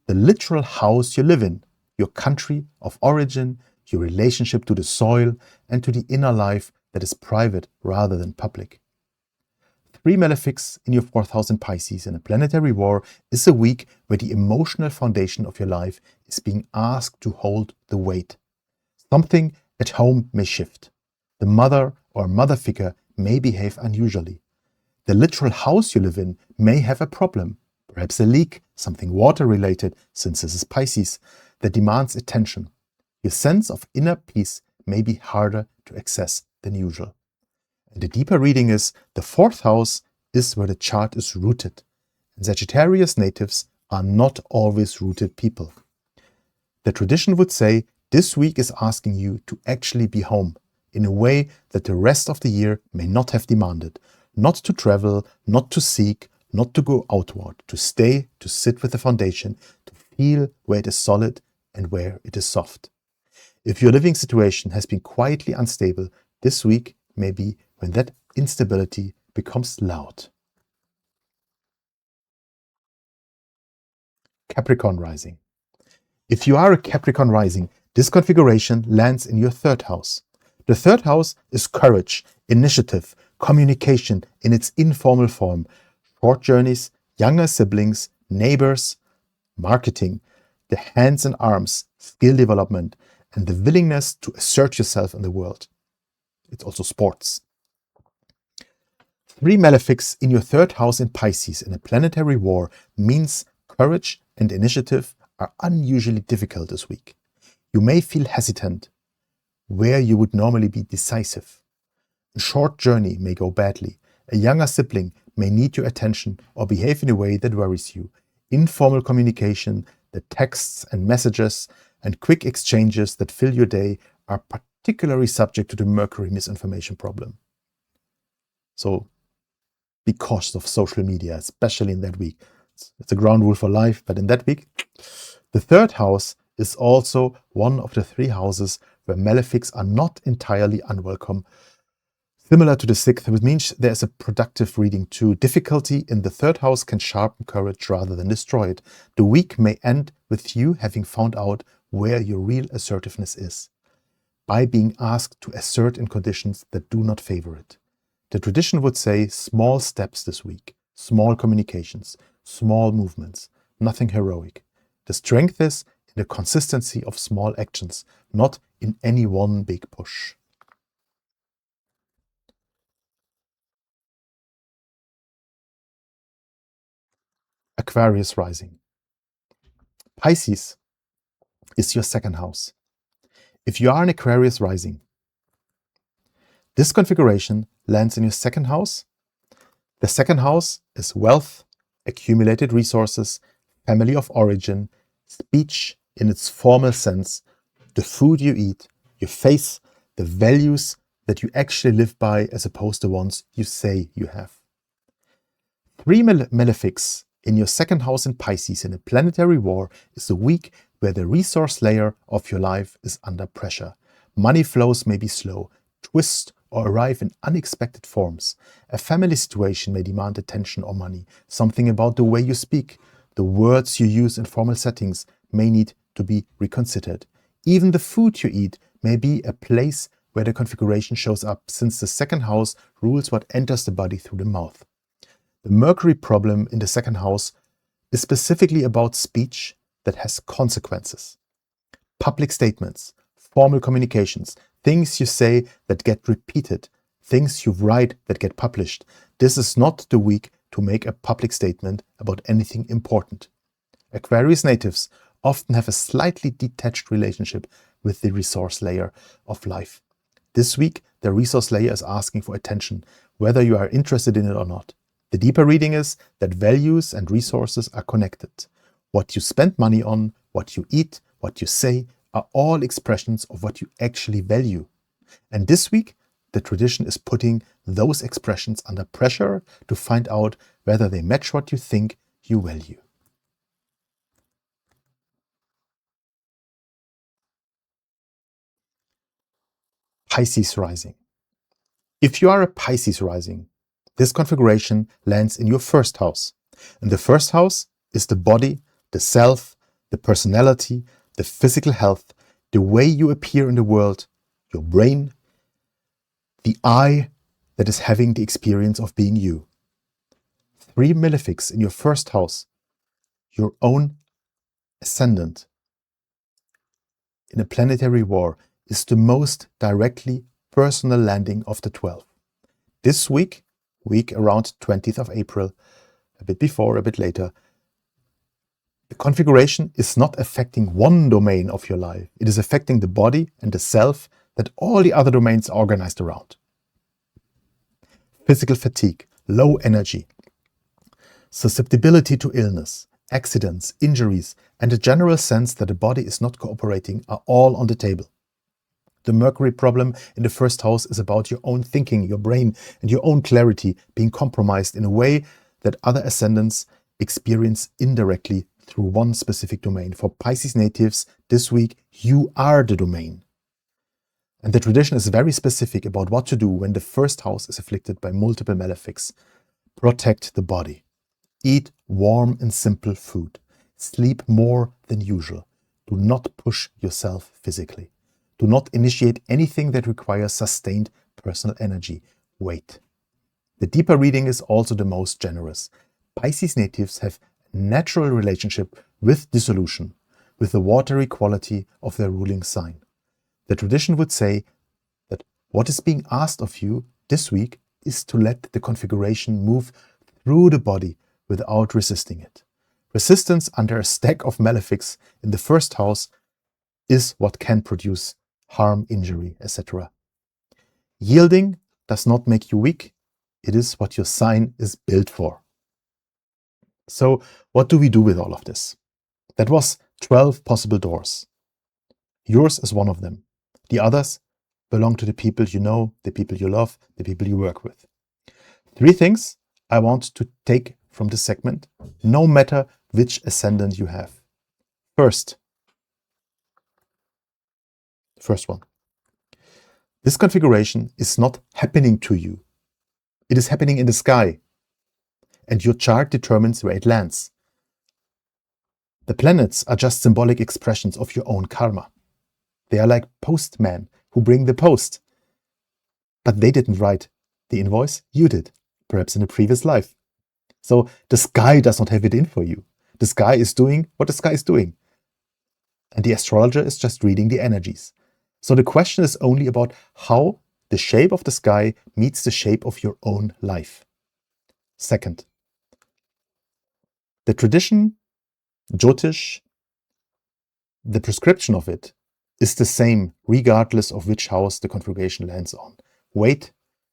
the literal house you live in, your country of origin, your relationship to the soil, and to the inner life that is private rather than public. 3 malefics in your 4th house in Pisces in a planetary war is a week where the emotional foundation of your life is being asked to hold the weight. Something at home may shift. The mother or mother figure may behave unusually. The literal house you live in may have a problem, perhaps a leak, something water-related, since this is Pisces, that demands attention. Your sense of inner peace may be harder to access than usual. And the deeper reading is the 4th house is where the chart is rooted. And Sagittarius natives are not always rooted people. The tradition would say this week is asking you to actually be home in a way that the rest of the year may not have demanded. Not to travel, not to seek, not to go outward, to stay, to sit with the foundation, to feel where it is solid and where it is soft. If your living situation has been quietly unstable, this week may be when that instability becomes loud. Capricorn rising. If you are a Capricorn rising, this configuration lands in your 3rd house. The 3rd house is courage, initiative, communication in its informal form, short journeys, younger siblings, neighbors, marketing, the hands and arms, skill development, and the willingness to assert yourself in the world. It's also sports. 3 malefics in your 3rd house in Pisces in a planetary war means courage and initiative are unusually difficult this week. You may feel hesitant where you would normally be decisive. A short journey may go badly. A younger sibling may need your attention or behave in a way that worries you. Informal communication, the texts and messages and quick exchanges that fill your day are particularly subject to the Mercury misinformation problem. So be cautious of social media, especially in that week. It's a ground rule for life, but in that week, the 3rd house is also one of the 3 houses where malefics are not entirely unwelcome. Similar to the 6th, which means there's a productive reading too. Difficulty in the 3rd house can sharpen courage rather than destroy it. The week may end with you having found out where your real assertiveness is. by being asked to assert in conditions that do not favor it. The tradition would say small steps this week, small communications, small movements, nothing heroic. The strength is in the consistency of small actions, not in any one big push. Aquarius rising. Pisces is your second house. If you are an Aquarius rising, this configuration lands in your second house. The second house is wealth, accumulated resources, family of origin, speech in its formal sense, the food you eat, your faith, the values that you actually live by as opposed to ones you say you have. 3 malefics in your second house in Pisces in a planetary war is a week where the resource layer of your life is under pressure. Money flows may be slow, twist or arrive in unexpected forms. A family situation may demand attention or money. Something about the way you speak, the words you use in formal settings may need to be reconsidered. Even the food you eat may be a place where the configuration shows up, since the second house rules what enters the body through the mouth. The Mercury problem in the second house is specifically about speech that has consequences. Public statements, formal communications, things you say that get repeated, things you write that get published. This is not the week to make a public statement about anything important. Aquarius natives often have a slightly detached relationship with the resource layer of life. This week, the resource layer is asking for attention, whether you are interested in it or not. The deeper reading is that values and resources are connected. What you spend money on, what you eat, what you say, are all expressions of what you actually value. And this week, the tradition is putting those expressions under pressure to find out whether they match what you think you value. Pisces rising. If you are a Pisces rising, this configuration lands in your first house. And the first house is the body, the self, the personality, the physical health, the way you appear in the world, your brain, the I that is having the experience of being you. 3 malefics in your first house, your own ascendant in a planetary war, is the most directly personal landing of the 12. This week around 20th of April, a bit before, a bit later, the configuration is not affecting one domain of your life. It is affecting the body and the self that all the other domains are organized around. Physical fatigue, low energy, susceptibility to illness, accidents, injuries, and a general sense that the body is not cooperating are all on the table. The Mercury problem in the first house is about your own thinking, your brain, and your own clarity being compromised in a way that other ascendants experience indirectly through one specific domain. For Pisces natives, this week, you are the domain. And the tradition is very specific about what to do when the first house is afflicted by multiple malefics. Protect the body. Eat warm and simple food. Sleep more than usual. Do not push yourself physically. Do not initiate anything that requires sustained personal energy. Wait. The deeper reading is also the most generous. Pisces natives have a natural relationship with dissolution, with the watery quality of their ruling sign. The tradition would say that what is being asked of you this week is to let the configuration move through the body without resisting it. Resistance under a stack of malefics in the first house is what can produce harm, injury, etc. Yielding does not make you weak. It is what your sign is built for. So what do we do with all of this? That was 12 possible doors. Yours is one of them. The others belong to the people you know, the people you love, the people you work with. 3 things I want to take from this segment, no matter which ascendant you have. First one. This configuration is not happening to you. It is happening in the sky. And your chart determines where it lands. The planets are just symbolic expressions of your own karma. They are like postmen who bring the post. But they didn't write the invoice, you did, perhaps in a previous life. So the sky does not have it in for you. The sky is doing what the sky is doing. And the astrologer is just reading the energies. So the question is only about how the shape of the sky meets the shape of your own life. Second, the tradition, Jyôtish, the prescription of it is the same regardless of which house the configuration lands on. Wait,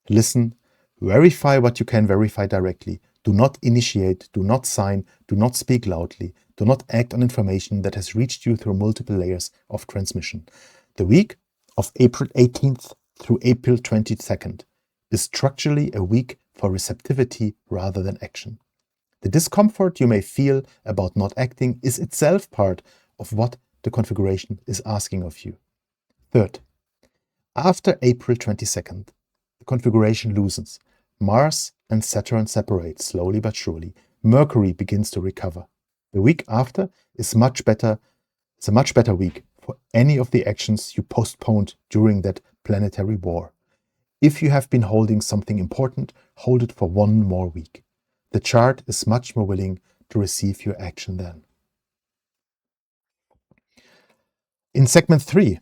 listen, verify what you can verify directly. Do not initiate, do not sign, do not speak loudly, do not act on information that has reached you through multiple layers of transmission. The week of April 18th through April 22nd is structurally a week for receptivity rather than action. The discomfort you may feel about not acting is itself part of what the configuration is asking of you. Third, after April 22nd, the configuration loosens. Mars and Saturn separate slowly but surely. Mercury begins to recover. The week after is much better. It's a much better week for any of the actions you postponed during that planetary war. If you have been holding something important, hold it for one more week. The chart is much more willing to receive your action then. In segment 3,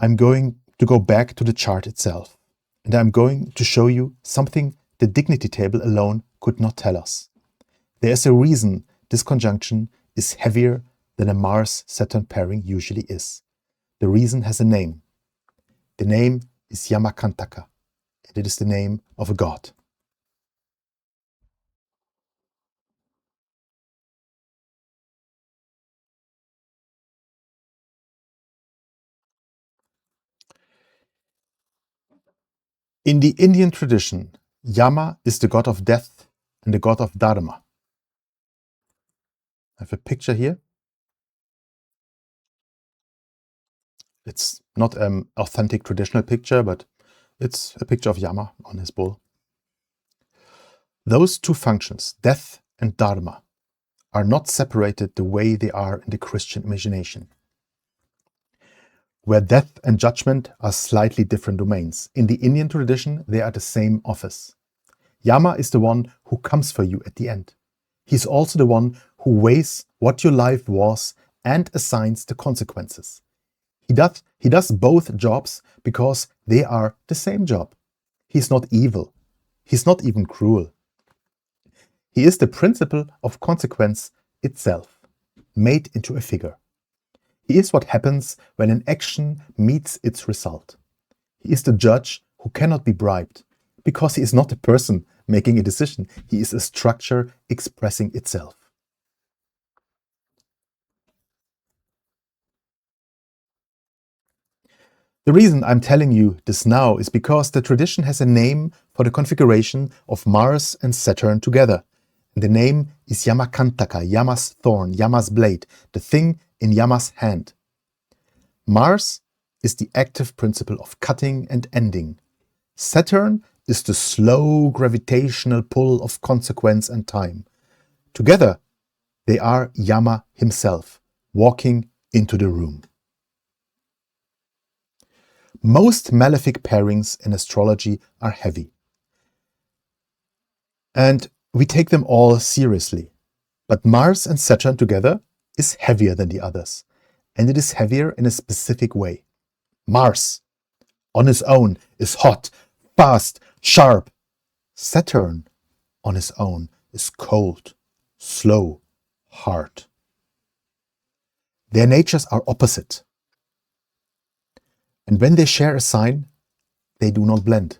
I'm going to go back to the chart itself, and I'm going to show you something the dignity table alone could not tell us. There is a reason this conjunction is heavier than a Mars-Saturn pairing usually is. The reason has a name. The name is Yamakantaka, and it is the name of a god. In the Indian tradition, Yama is the god of death and the god of Dharma. I have a picture here. It's not an authentic traditional picture, but it's a picture of Yama on his bull. Those two functions, death and Dharma, are not separated the way they are in the Christian imagination, where death and judgment are slightly different domains. In the Indian tradition, they are the same office. Yama is the one who comes for you at the end. He's also the one who weighs what your life was and assigns the consequences. He does both jobs because they are the same job. He's not evil. He's not even cruel. He is the principle of consequence itself, made into a figure. He is what happens when an action meets its result. He is the judge who cannot be bribed, because he is not a person making a decision. He is a structure expressing itself. The reason I'm telling you this now is because the tradition has a name for the configuration of Mars and Saturn together. And the name is Yamakantaka, Yama's thorn, Yama's blade, the thing in Yama's hand. Mars is the active principle of cutting and ending. Saturn is the slow gravitational pull of consequence and time. Together, they are Yama himself, walking into the room. Most malefic pairings in astrology are heavy. And we take them all seriously. But Mars and Saturn together is heavier than the others. And it is heavier in a specific way. Mars, on his own, is hot, fast, sharp. Saturn, on his own, is cold, slow, hard. Their natures are opposite. And when they share a sign, they do not blend.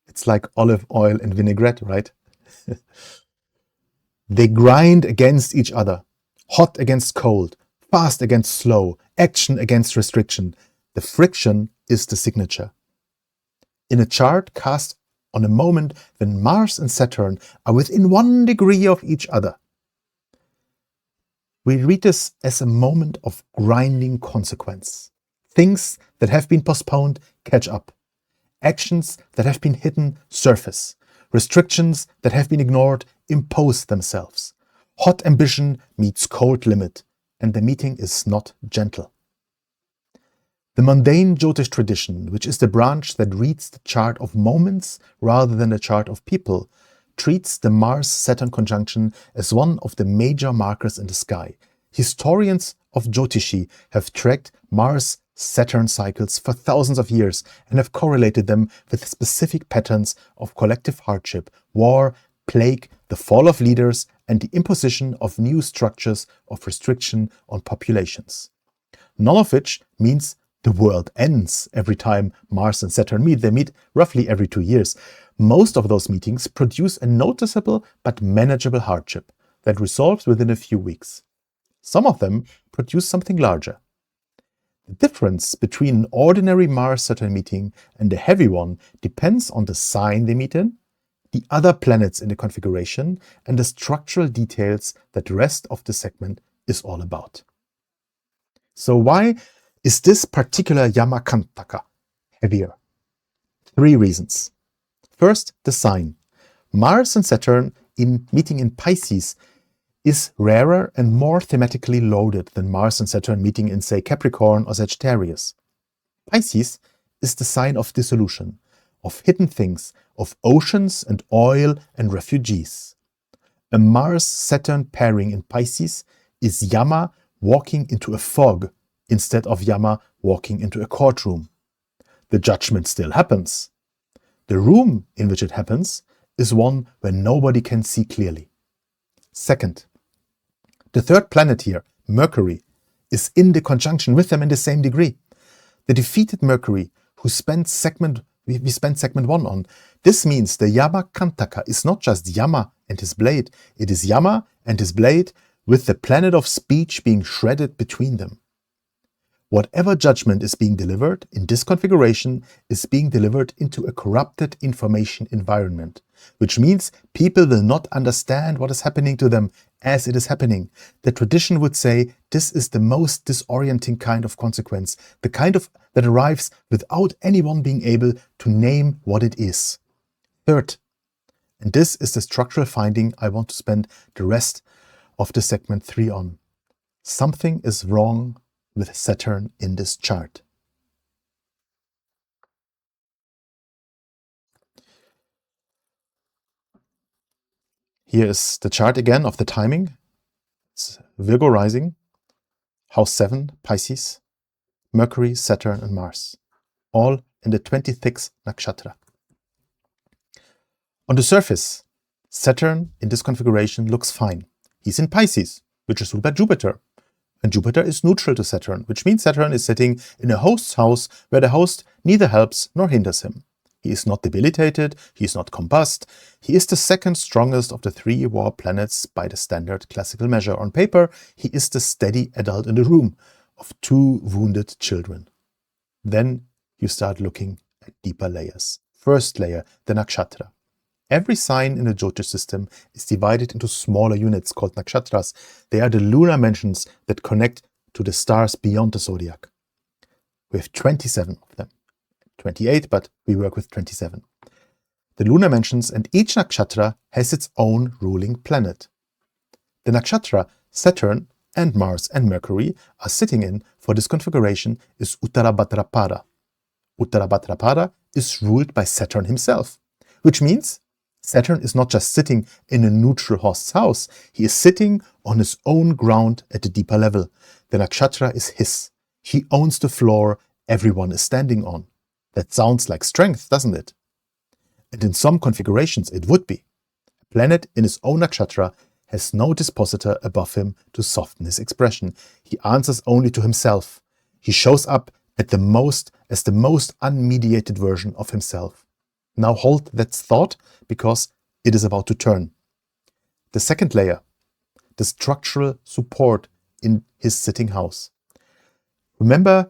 It's like olive oil and vinaigrette, right? They grind against each other. Hot against cold, fast against slow, action against restriction. The friction is the signature. In a chart cast on a moment when Mars and Saturn are within 1 degree of each other, we read this as a moment of grinding consequence. Things that have been postponed catch up. Actions that have been hidden surface. Restrictions that have been ignored impose themselves. Hot ambition meets cold limit, and the meeting is not gentle. The mundane Jyôtish tradition, which is the branch that reads the chart of moments rather than the chart of people, treats the Mars-Saturn conjunction as one of the major markers in the sky. Historians of Jyotishi have tracked Mars-Saturn cycles for thousands of years and have correlated them with specific patterns of collective hardship, war, plague, the fall of leaders, and the imposition of new structures of restriction on populations. None of which means the world ends every time Mars and Saturn meet. They meet roughly every 2 years. Most of those meetings produce a noticeable but manageable hardship that resolves within a few weeks. Some of them produce something larger. The difference between an ordinary Mars-Saturn meeting and a heavy one depends on the sign they meet in, the other planets in the configuration, and the structural details that the rest of the segment is all about. So why is this particular Yamakantaka heavier? 3 reasons. First, the sign. Mars and Saturn meeting in Pisces is rarer and more thematically loaded than Mars and Saturn meeting in, say, Capricorn or Sagittarius. Pisces is the sign of dissolution, of hidden things, of oceans and oil and refugees. A Mars-Saturn pairing in Pisces is Yama walking into a fog instead of Yama walking into a courtroom. The judgment still happens. The room in which it happens is one where nobody can see clearly. Second, the third planet here, Mercury, is in the conjunction with them in the same degree. The defeated Mercury, we spent segment 1 on. This means the Yamakantaka is not just Yama and his blade, it is Yama and his blade with the planet of speech being shredded between them. Whatever judgment is being delivered in this configuration is being delivered into a corrupted information environment, which means people will not understand what is happening to them as it is happening. The tradition would say this is the most disorienting kind of consequence, the kind of that arrives without anyone being able to name what it is. Third, and this is the structural finding I want to spend the rest of the segment 3 on. Something is wrong with Saturn in this chart. Here is the chart again of the timing. It's Virgo rising, house 7, Pisces, Mercury, Saturn and Mars, all in the 26th nakshatra. On the surface, Saturn in this configuration looks fine. He's in Pisces, which is ruled by Jupiter. And Jupiter is neutral to Saturn, which means Saturn is sitting in a host's house where the host neither helps nor hinders him. He is not debilitated, he is not combust, he is the second strongest of the 3 war planets by the standard classical measure. On paper, he is the steady adult in the room of 2 wounded children. Then you start looking at deeper layers. First layer, the nakshatra. Every sign in the Jyôtish system is divided into smaller units called nakshatras. They are the lunar mansions that connect to the stars beyond the zodiac. We have 27 of them. 28, but we work with 27. The lunar mansions, and each nakshatra has its own ruling planet. The nakshatra Saturn and Mars and Mercury are sitting in for this configuration is Uttarabhadrapada. Uttarabhadrapada is ruled by Saturn himself, which means Saturn is not just sitting in a neutral host's house, he is sitting on his own ground at a deeper level. The nakshatra is his. He owns the floor everyone is standing on. That sounds like strength, doesn't it? And in some configurations it would be. A planet in his own nakshatra has no dispositor above him to soften his expression. He answers only to himself. He shows up as the most unmediated version of himself. Now hold that thought, because it is about to turn. The second layer, the structural support in his sitting house. Remember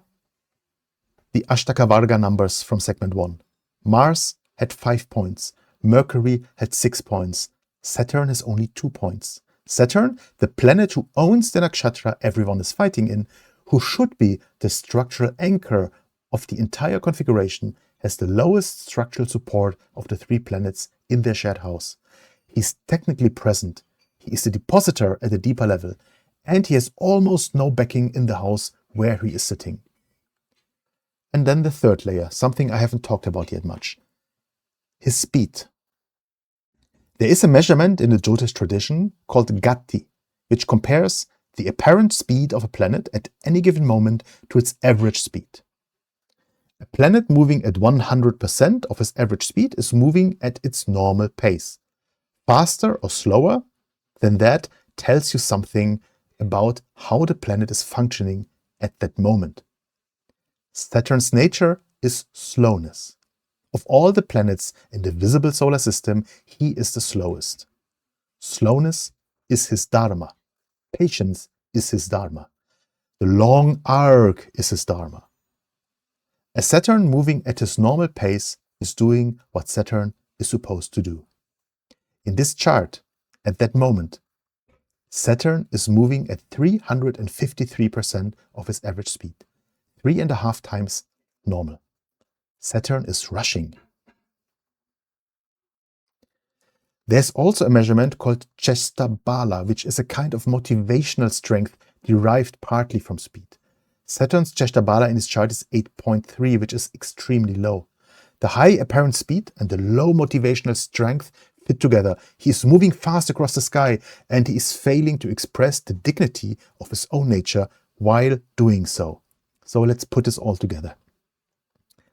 the Ashtaka Varga numbers from segment 1. Mars had 5 points. Mercury had 6 points. Saturn has only 2 points. Saturn, the planet who owns the nakshatra everyone is fighting in, who should be the structural anchor of the entire configuration, has the lowest structural support of the 3 planets in their shared house. He's technically present, he is the depositor at a deeper level, and he has almost no backing in the house where he is sitting. And then the third layer, something I haven't talked about yet much. His speed. There is a measurement in the Jyôtish tradition called gati, which compares the apparent speed of a planet at any given moment to its average speed. A planet moving at 100% of its average speed is moving at its normal pace. Faster or slower than that tells you something about how the planet is functioning at that moment. Saturn's nature is slowness. Of all the planets in the visible solar system, he is the slowest. Slowness is his dharma. Patience is his dharma. The long arc is his dharma. A Saturn moving at his normal pace is doing what Saturn is supposed to do. In this chart, at that moment, Saturn is moving at 353% of his average speed, 3.5 times normal. Saturn is rushing. There's also a measurement called Chesta Bala, which is a kind of motivational strength derived partly from speed. Saturn's Chesta Bala in his chart is 8.3, which is extremely low. The high apparent speed and the low motivational strength fit together. He is moving fast across the sky and he is failing to express the dignity of his own nature while doing so. So let's put this all together.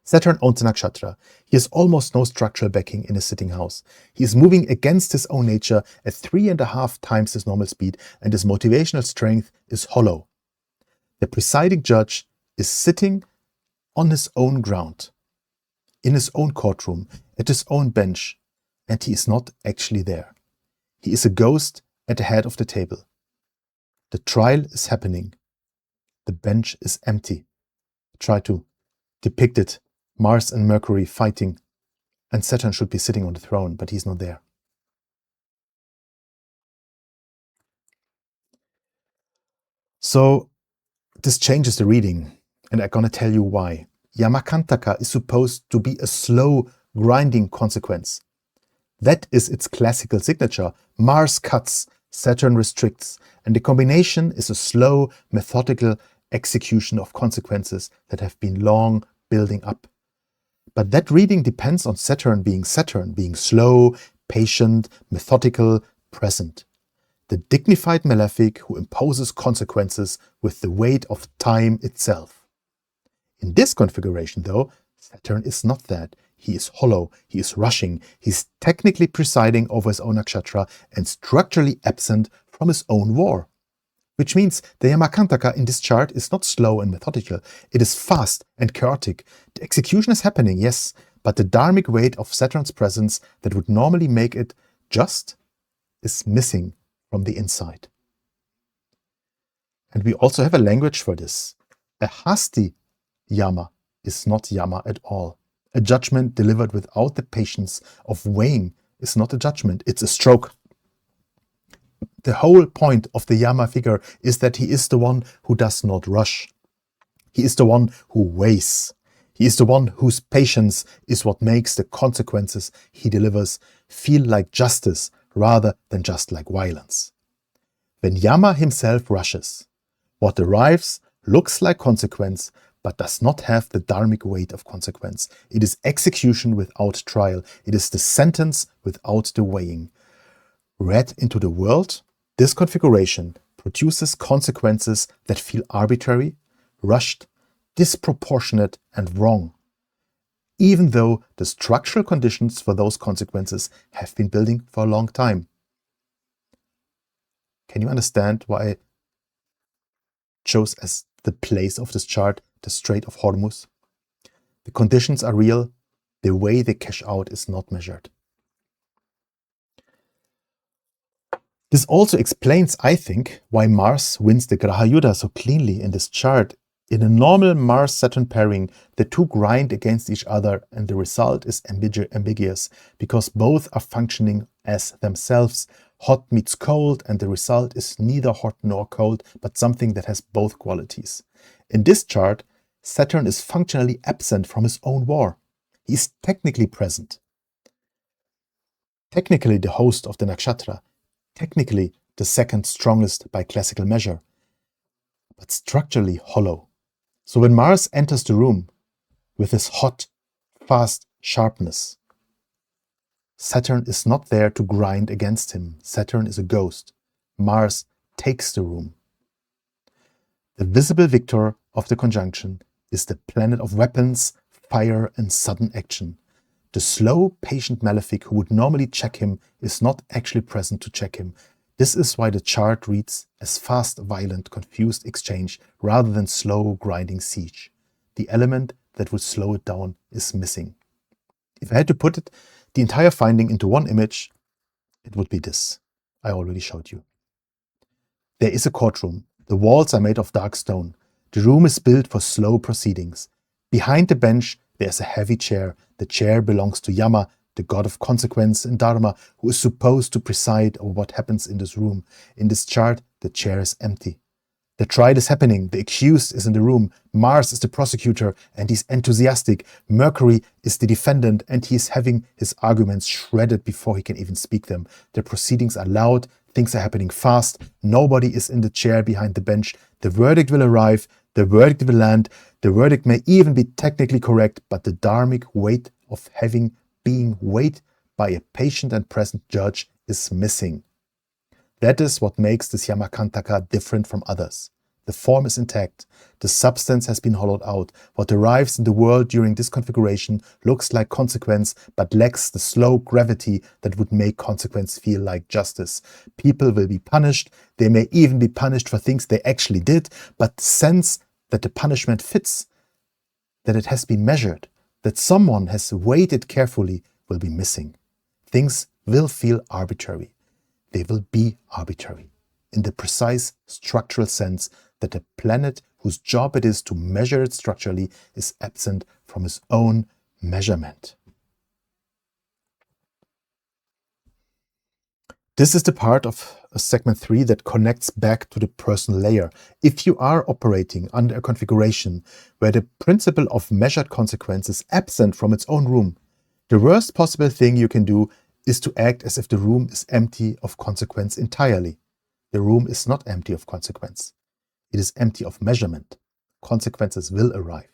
Saturn owns a nakshatra. He has almost no structural backing in his sitting house. He is moving against his own nature at 3.5 times his normal speed, and his motivational strength is hollow. The presiding judge is sitting on his own ground, in his own courtroom, at his own bench, and he is not actually there. He is a ghost at the head of the table. The trial is happening. The bench is empty. Try to depict it. Mars and Mercury fighting, and Saturn should be sitting on the throne, but he's not there. So this changes the reading, and I'm gonna tell you why. Yamakantaka is supposed to be a slow, grinding consequence. That is its classical signature. Mars cuts, Saturn restricts, and the combination is a slow, methodical execution of consequences that have been long building up. But that reading depends on Saturn, being slow, patient, methodical, present. The dignified malefic who imposes consequences with the weight of time itself. In this configuration, though, Saturn is not that. He is hollow, he is rushing, he's technically presiding over his own nakshatra and structurally absent from his own war. Which means the Yamakantaka in this chart is not slow and methodical. It is fast and chaotic. The execution is happening, yes, but the dharmic weight of Saturn's presence that would normally make it just is missing from the inside. And we also have a language for this. A hasty Yama is not Yama at all. A judgment delivered without the patience of weighing is not a judgment, it's a stroke. The whole point of the Yama figure is that he is the one who does not rush. He is the one who weighs. He is the one whose patience is what makes the consequences he delivers feel like justice rather than just like violence. When Yama himself rushes, what arrives looks like consequence but does not have the dharmic weight of consequence. It is execution without trial. It is the sentence without the weighing. Read into the world, this configuration produces consequences that feel arbitrary, rushed, disproportionate, and wrong, even though the structural conditions for those consequences have been building for a long time. Can you understand why I chose as the place of this chart the Strait of Hormuz? The conditions are real, the way they cash out is not measured. This also explains, I think, why Mars wins the Graha Yuddha so cleanly in this chart. In a normal Mars-Saturn pairing, the two grind against each other and the result is ambiguous because both are functioning as themselves. Hot meets cold and the result is neither hot nor cold, but something that has both qualities. In this chart, Saturn is functionally absent from his own war. He is technically present. Technically the host of the nakshatra. Technically the second strongest by classical measure, but structurally hollow. So when Mars enters the room, with his hot, fast sharpness. Saturn is not there to grind against him. Saturn is a ghost. Mars takes the room. The visible victor of the conjunction is the planet of weapons, fire, and sudden action. The slow, patient malefic who would normally check him is not actually present to check him. This is why the chart reads as fast, violent, confused exchange rather than slow, grinding siege. The element that would slow it down is missing. If I had to put the entire finding into one image, it would be this. I already showed you. There is a courtroom. The walls are made of dark stone. The room is built for slow proceedings. Behind the bench, there's a heavy chair. The chair belongs to Yama, the god of consequence and dharma, who is supposed to preside over what happens in this room. In this chart, the chair is empty. The trial is happening. The accused is in the room. Mars is the prosecutor and he's enthusiastic. Mercury is the defendant and he is having his arguments shredded before he can even speak them. The proceedings are loud. Things are happening fast. Nobody is in the chair behind the bench. The verdict will arrive. The verdict will land. The verdict may even be technically correct, but the dharmic weight of being weighed by a patient and present judge is missing. That is what makes this Yamakantaka different from others. The form is intact. The substance has been hollowed out. What arrives in the world during this configuration looks like consequence, but lacks the slow gravity that would make consequence feel like justice. People will be punished. They may even be punished for things they actually did, but the sense that the punishment fits, that it has been measured, that someone has weighed it carefully will be missing. Things will feel arbitrary. They will be arbitrary, in the precise structural sense that the planet whose job it is to measure it structurally is absent from his own measurement. This is the part of segment 3 that connects back to the personal layer. If you are operating under a configuration where the principle of measured consequence is absent from its own room, the worst possible thing you can do is to act as if the room is empty of consequence entirely. The room is not empty of consequence. It is empty of measurement. Consequences will arrive.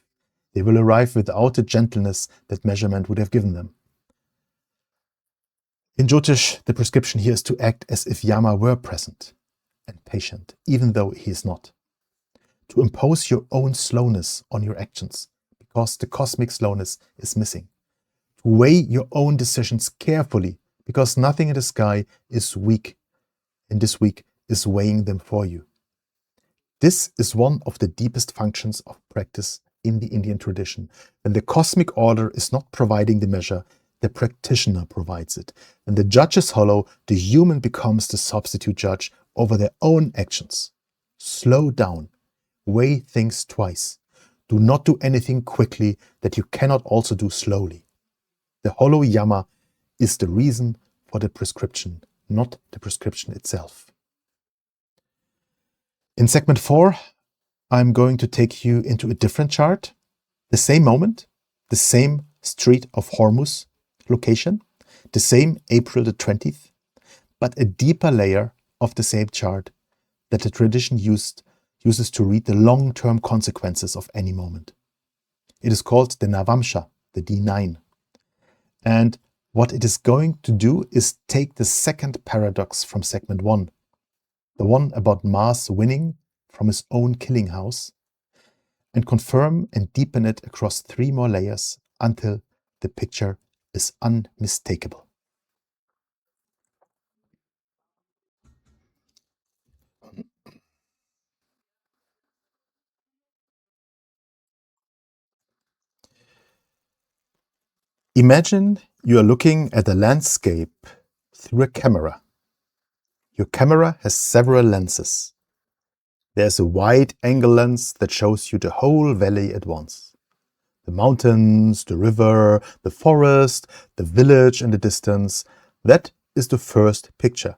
They will arrive without the gentleness that measurement would have given them. In Jyôtish, the prescription here is to act as if Yama were present and patient, even though he is not. To impose your own slowness on your actions, because the cosmic slowness is missing. To weigh your own decisions carefully, because nothing in the sky is weak, and this week is weighing them for you. This is one of the deepest functions of practice in the Indian tradition. When the cosmic order is not providing the measure, the practitioner provides it. When the judge is hollow, the human becomes the substitute judge over their own actions. Slow down. Weigh things twice. Do not do anything quickly that you cannot also do slowly. The hollow Yama is the reason for the prescription, not the prescription itself. In segment 4, I'm going to take you into a different chart, the same moment, the same Strait of Hormuz location, the same April the 20th, but a deeper layer of the same chart that the tradition uses to read the long-term consequences of any moment. It is called the navamsha, the D9. And what it is going to do is take the second paradox from segment 1, the one about Mars winning from his own killing house, and confirm and deepen it across 3 more layers until the picture is unmistakable. Imagine you are looking at a landscape through a camera. Your camera has several lenses. There's a wide-angle lens that shows you the whole valley at once. The mountains, the river, the forest, the village in the distance. That is the first picture.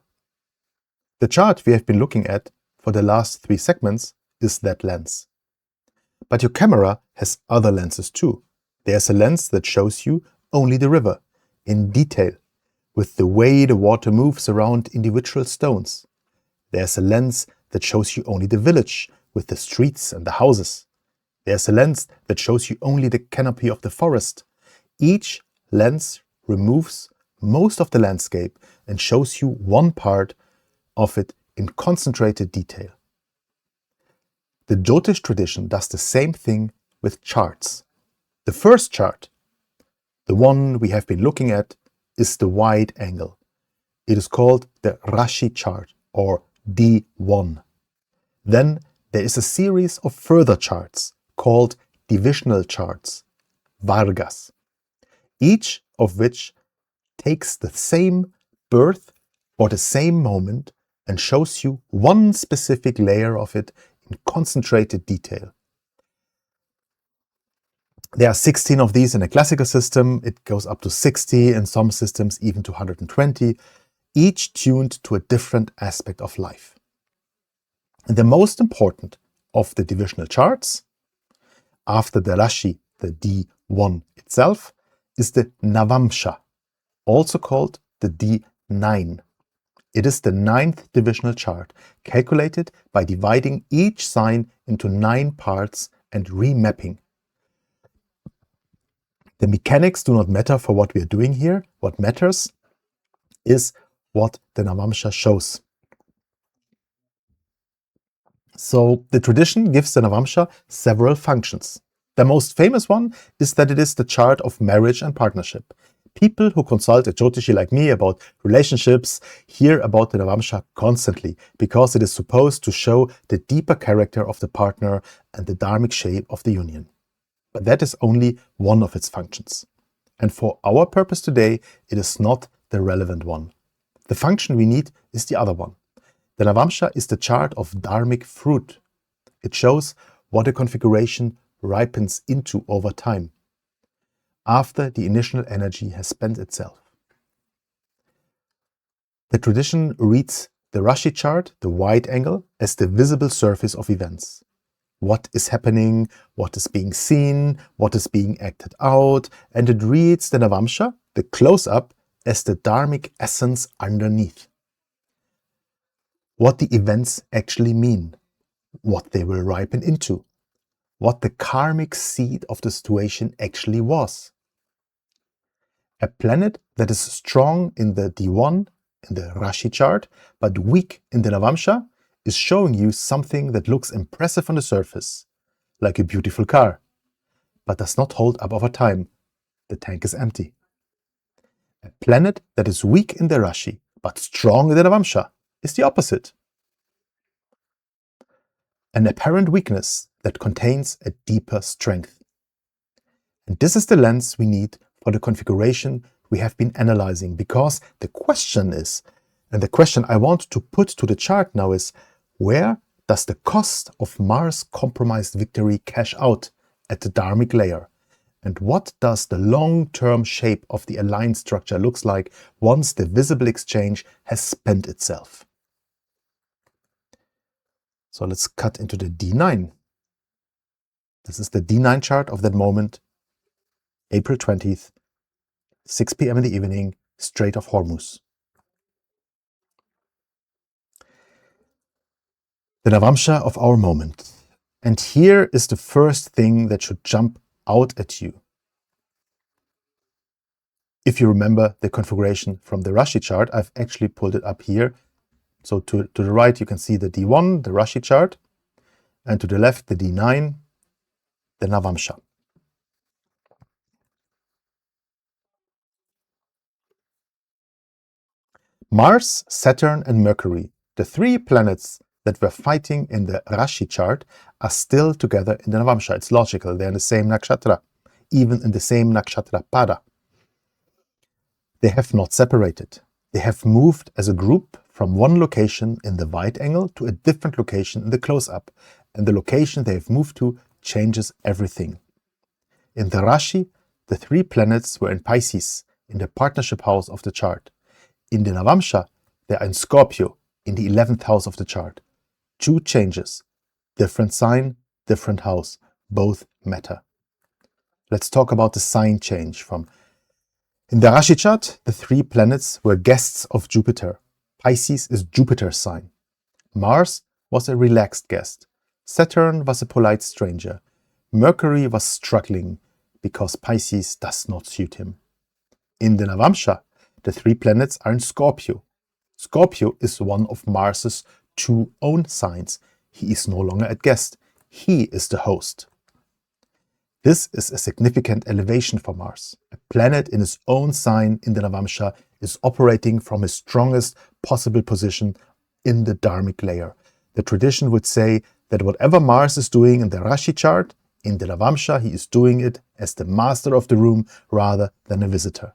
The chart we have been looking at for the last 3 segments is that lens. But your camera has other lenses too. There's a lens that shows you only the river, in detail, with the way the water moves around individual stones. There's a lens that shows you only the village, with the streets and the houses. There's a lens that shows you only the canopy of the forest. Each lens removes most of the landscape and shows you one part of it in concentrated detail. The Jyôtish tradition does the same thing with charts. The first chart, the one we have been looking at, is the wide angle. It is called the Rashi chart, or D1. Then there is a series of further charts called divisional charts, Vargas, each of which takes the same birth or the same moment and shows you one specific layer of it in concentrated detail. There are 16 of these in a classical system. It goes up to 60, in some systems even to 120, each tuned to a different aspect of life. And the most important of the divisional charts, after the Rashi, the D1 itself, is the navamsha, also called the D9. It is the 9th divisional chart, calculated by dividing each sign into 9 parts and remapping. The mechanics do not matter for what we are doing here. What matters is what the navamsha shows. So the tradition gives the navamsha several functions. The most famous one is that it is the chart of marriage and partnership. People who consult a Jyotishi like me about relationships hear about the navamsha constantly because it is supposed to show the deeper character of the partner and the dharmic shape of the union. But that is only one of its functions. And for our purpose today, it is not the relevant one. The function we need is the other one. The navamsha is the chart of dharmic fruit. It shows what a configuration ripens into over time, after the initial energy has spent itself. The tradition reads the Rashi chart, the wide angle, as the visible surface of events. What is happening, what is being seen, what is being acted out, and it reads the navamsha, the close-up, as the dharmic essence underneath. What the events actually mean, what they will ripen into, what the karmic seed of the situation actually was. A planet that is strong in the D1, in the Rashi chart, but weak in the navamsha, is showing you something that looks impressive on the surface, like a beautiful car, but does not hold up over time. The tank is empty. A planet that is weak in the Rashi, but strong in the navamsha, is the opposite. An apparent weakness that contains a deeper strength. And this is the lens we need for the configuration we have been analyzing, because the question is, and the question I want to put to the chart now is, where does the cost of Mars compromised victory cash out at the dharmic layer? And what does the long-term shape of the aligned structure looks like once the visible exchange has spent itself? So let's cut into the D9. This is the D9 chart of that moment, April 20th, 6 p.m. in the evening, Strait of Hormuz. The navamsha of our moment. And here is the first thing that should jump out at you. If you remember the configuration from the Rashi chart, I've actually pulled it up here. So to the right, you can see the D1, the Rashi chart, and to the left, the D9, the navamsha. Mars, Saturn, and Mercury, the 3 planets that were fighting in the Rashi chart, are still together in the navamsha. It's logical, they're in the same nakshatra, even in the same nakshatra pada. They have not separated. They have moved as a group from one location in the wide angle to a different location in the close-up, and the location they have moved to changes everything. In the Rashi, the 3 planets were in Pisces, in the partnership house of the chart. In the navamsha, they are in Scorpio, in the 11th house of the chart. 2 changes, different sign, different house, both matter. Let's talk about the sign change. In the Rashi chart, the 3 planets were guests of Jupiter. Pisces is Jupiter's sign. Mars was a relaxed guest. Saturn was a polite stranger. Mercury was struggling because Pisces does not suit him. In the navamsha, the 3 planets are in Scorpio. Scorpio is one of Mars's 2 own signs. He is no longer at guest. He is the host. This is a significant elevation for Mars. A planet in his own sign in the navamsha is operating from his strongest possible position in the dharmic layer. The tradition would say that whatever Mars is doing in the Rashi chart, in the navamsha he is doing it as the master of the room rather than a visitor.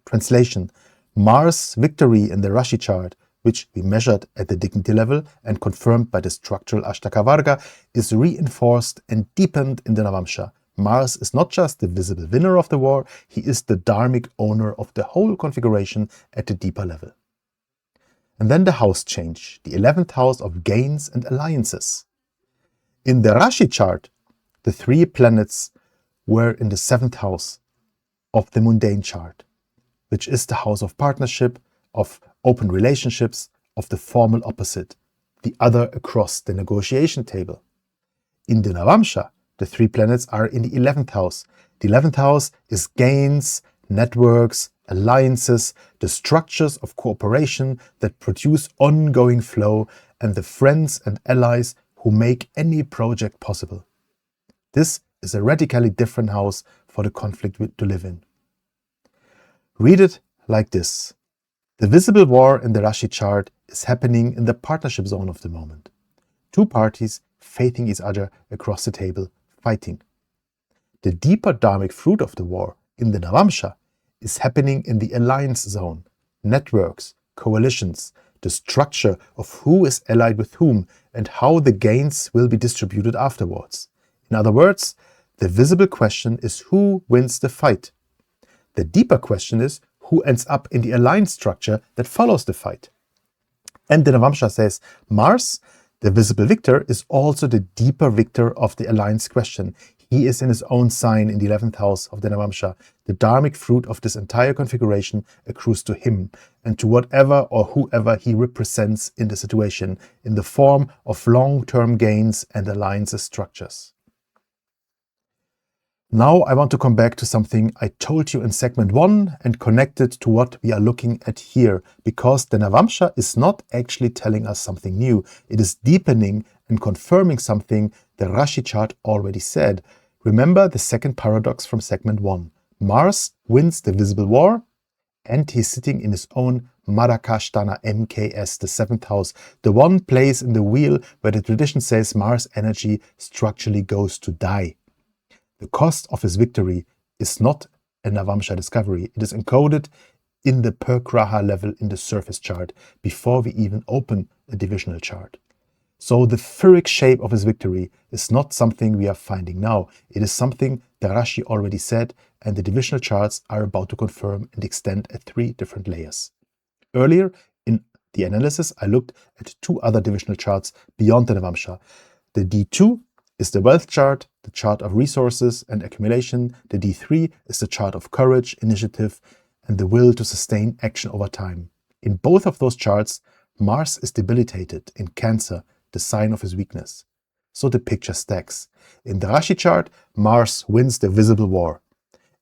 Translation: Mars' victory in the Rashi chart, which we measured at the dignity level and confirmed by the structural Ashtaka Varga, is reinforced and deepened in the navamsha. Mars is not just the visible winner of the war, he is the dharmic owner of the whole configuration at a deeper level. And then the house change, the 11th house of gains and alliances. In the Rashi chart, the 3 planets were in the 7th house of the mundane chart, which is the house of partnership, of open relationships, of the formal opposite, the other across the negotiation table. In the navamsha, the 3 planets are in the 11th house. The 11th house is gains, networks, alliances, the structures of cooperation that produce ongoing flow, and the friends and allies who make any project possible. This is a radically different house for the conflict to live in. Read it like this. The visible war in the Rashi chart is happening in the partnership zone of the moment. 2 parties facing each other across the table, fighting. The deeper dharmic fruit of the war in the navamsha is happening in the alliance zone, networks, coalitions, the structure of who is allied with whom and how the gains will be distributed afterwards. In other words, the visible question is who wins the fight. The deeper question is who ends up in the alliance structure that follows the fight. And the navamsha says Mars, the visible victor, is also the deeper victor of the alliance question. He is in his own sign in the 11th house of the navamsha. The dharmic fruit of this entire configuration accrues to him and to whatever or whoever he represents in the situation, in the form of long-term gains and alliances structures. Now I want to come back to something I told you in segment 1 and connect it to what we are looking at here, because the navamsha is not actually telling us something new. It is deepening and confirming something the Rashi chart already said. Remember the second paradox from segment 1. Mars wins the visible war and he's sitting in his own Marakashtana MKS, the 7th house, the one place in the wheel where the tradition says Mars energy structurally goes to die. The cost of his victory is not a navamsha discovery. It is encoded in the per graha level in the surface chart before we even open a divisional chart. So the phyrric shape of his victory is not something we are finding now. It is something the Rashi already said, and the divisional charts are about to confirm and extend at 3 different layers. Earlier in the analysis, I looked at 2 other divisional charts beyond the navamsha. The D2 is the wealth chart, the chart of resources and accumulation. The D3 is the chart of courage, initiative, and the will to sustain action over time. In both of those charts, Mars is debilitated in Cancer, the sign of his weakness. So the picture stacks. In the Rashi chart, Mars wins the visible war.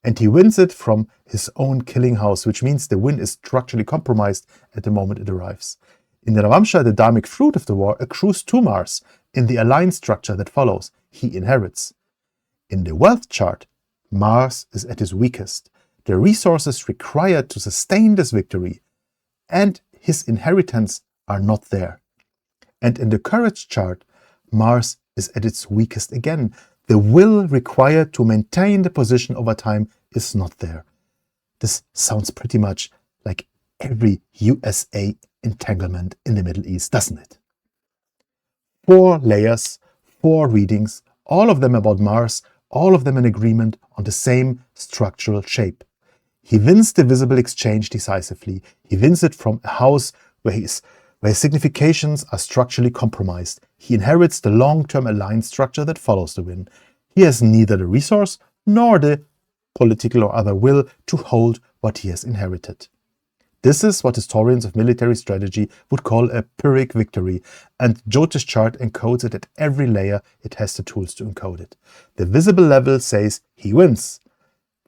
And he wins it from his own killing house, which means the win is structurally compromised at the moment it arrives. In the navamsha, the dharmic fruit of the war accrues to Mars in the alliance structure that follows. He inherits. In the wealth chart, Mars is at his weakest. The resources required to sustain this victory and his inheritance are not there. And in the courage chart, Mars is at its weakest again. The will required to maintain the position over time is not there. This sounds pretty much like every USA entanglement in the Middle East, doesn't it? 4 layers, 4 readings, all of them about Mars, all of them in agreement on the same structural shape. He wins the visible exchange decisively. He wins it from a house where his significations are structurally compromised. He inherits the long-term alliance structure that follows the win. He has neither the resource nor the political or other will to hold what he has inherited. This is what historians of military strategy would call a Pyrrhic victory, and Jyôtish chart encodes it at every layer it has the tools to encode it. The visible level says he wins.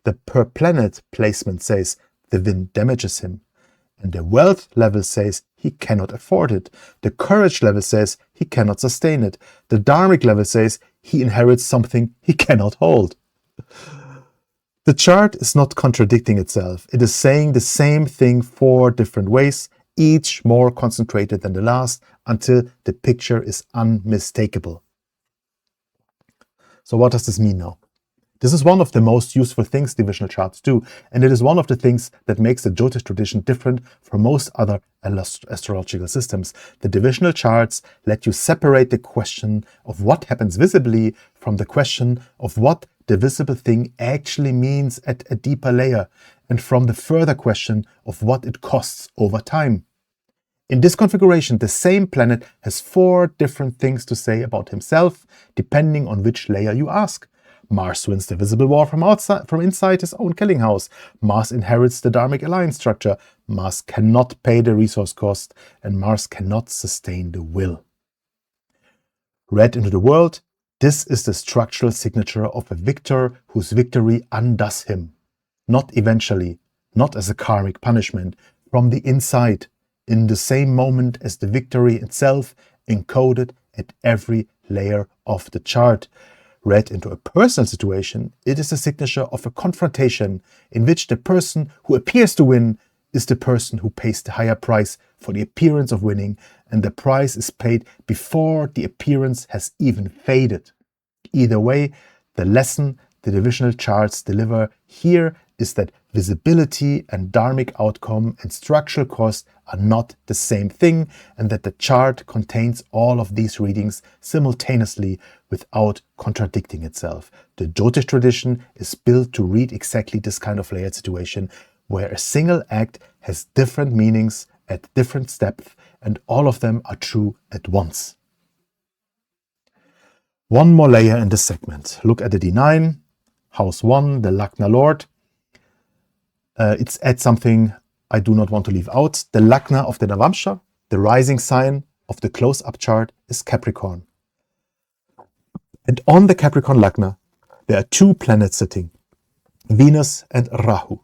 The per planet placement says the win damages him. And the wealth level says he cannot afford it. The courage level says he cannot sustain it. The dharmic level says he inherits something he cannot hold. The chart is not contradicting itself. It is saying the same thing 4 different ways, each more concentrated than the last, until the picture is unmistakable. So what does this mean now? This is one of the most useful things divisional charts do, and it is one of the things that makes the Jyôtish tradition different from most other astrological systems. The divisional charts let you separate the question of what happens visibly from the question of what the visible thing actually means at a deeper layer, and from the further question of what it costs over time. In this configuration, the same planet has 4 different things to say about himself, depending on which layer you ask. Mars wins the visible war from inside his own killing house. Mars inherits the dharmic alliance structure. Mars cannot pay the resource cost, and Mars cannot sustain the will. Read into the world, this is the structural signature of a victor whose victory undoes him. Not eventually, not as a karmic punishment, from the inside, in the same moment as the victory itself, encoded at every layer of the chart. Read into a personal situation, it is a signature of a confrontation in which the person who appears to win is the person who pays the higher price for the appearance of winning, and the price is paid before the appearance has even faded. Either way, the lesson the divisional charts deliver here is that visibility and dharmic outcome and structural cost are not the same thing, and that the chart contains all of these readings simultaneously without contradicting itself. The Jyôtish tradition is built to read exactly this kind of layered situation, where a single act has different meanings at different depths, and all of them are true at once. One more layer in this segment. Look at the D9, House 1, the Lagna Lord. It's at something I do not want to leave out. The Lagna of the navamsha, the rising sign of the close-up chart, is Capricorn. And on the Capricorn Lagna, there are 2 planets sitting, Venus and Rahu.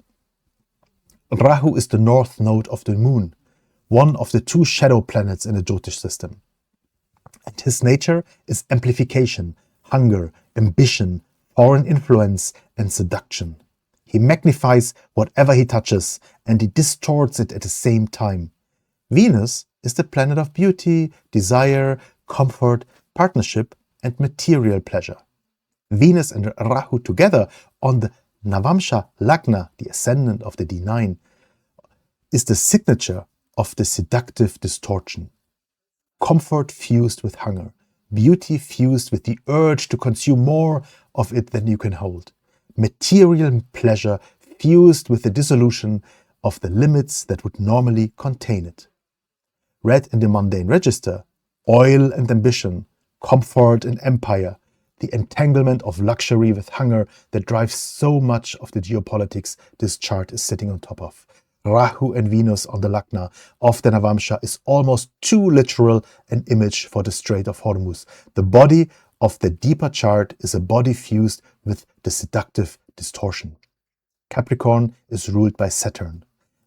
Rahu is the north node of the moon, one of the 2 shadow planets in the Jyôtish system. And his nature is amplification, hunger, ambition, foreign influence, and seduction. He magnifies whatever he touches, and he distorts it at the same time. Venus is the planet of beauty, desire, comfort, partnership, and material pleasure. Venus and Rahu together on the navamsha Lagna, the ascendant of the D9, is the signature of the seductive distortion. Comfort fused with hunger, beauty fused with the urge to consume more of it than you can hold, material pleasure fused with the dissolution of the limits that would normally contain it. Read in the mundane register, oil and ambition, comfort and empire, the entanglement of luxury with hunger that drives so much of the geopolitics this chart is sitting on top of. Rahu and Venus on the Lagna of the Navamsha is almost too literal an image for the Strait of Hormuz. The body of the deeper chart is a body fused with the seductive distortion. Capricorn is ruled by Saturn.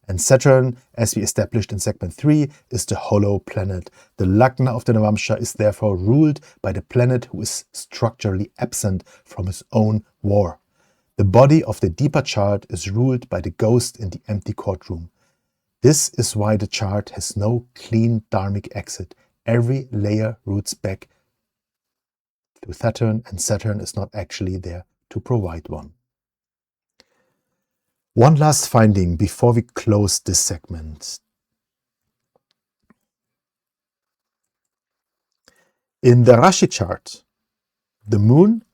And Saturn, as we established in segment 3, is the hollow planet. The Lagna of the Navamsha is therefore ruled by the planet who is structurally absent from his own war. The body of the deeper chart is ruled by the ghost in the empty courtroom. This is why the chart has no clean dharmic exit. Every layer roots back to Saturn, and Saturn is not actually there to provide one. One last finding before we close this segment. In the Rashi chart, the moon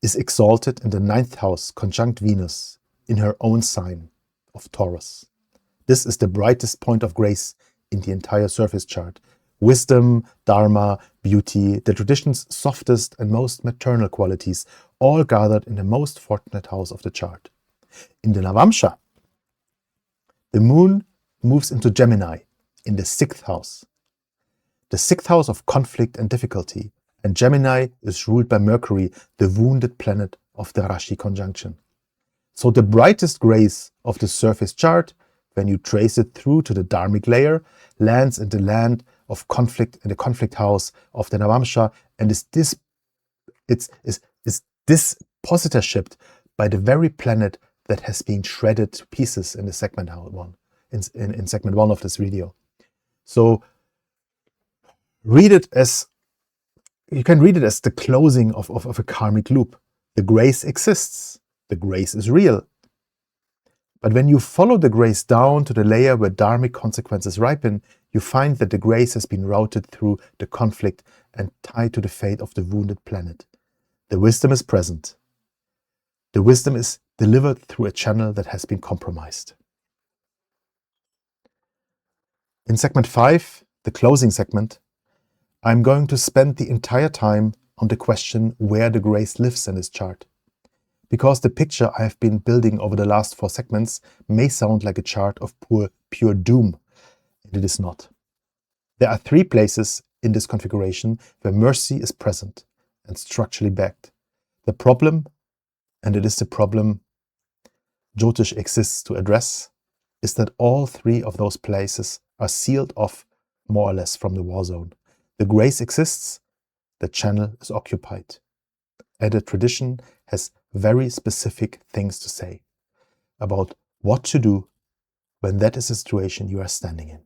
is exalted in the 9th house, conjunct Venus, in her own sign of Taurus. This is the brightest point of grace in the entire surface chart. Wisdom, dharma, beauty, the tradition's softest and most maternal qualities, all gathered in the most fortunate house of the chart. In the Navamsha, the moon moves into Gemini in the 6th house. The 6th house of conflict and difficulty, and Gemini is ruled by Mercury, the wounded planet of the Rashi conjunction. So the brightest grays of the surface chart, when you trace it through to the dharmic layer, lands in the land of conflict, in the conflict house of the navamsha, and is dispositorshiped by the very planet that has been shredded to pieces in the segment one, in segment 1 of this video. So you can read it as the closing of a karmic loop. The grace exists. The grace is real. But when you follow the grace down to the layer where dharmic consequences ripen, you find that the grace has been routed through the conflict and tied to the fate of the wounded planet. The wisdom is present. The wisdom is delivered through a channel that has been compromised. In segment 5, the closing segment, I'm going to spend the entire time on the question where the grace lives in this chart. Because the picture I have been building over the last 4 segments may sound like a chart of pure doom, and it is not. There are 3 places in this configuration where mercy is present and structurally backed. The problem, and it is the problem Jyôtish exists to address, is that all 3 of those places are sealed off more or less from the war zone. The grace exists, the channel is occupied. And the tradition has very specific things to say about what to do when that is the situation you are standing in.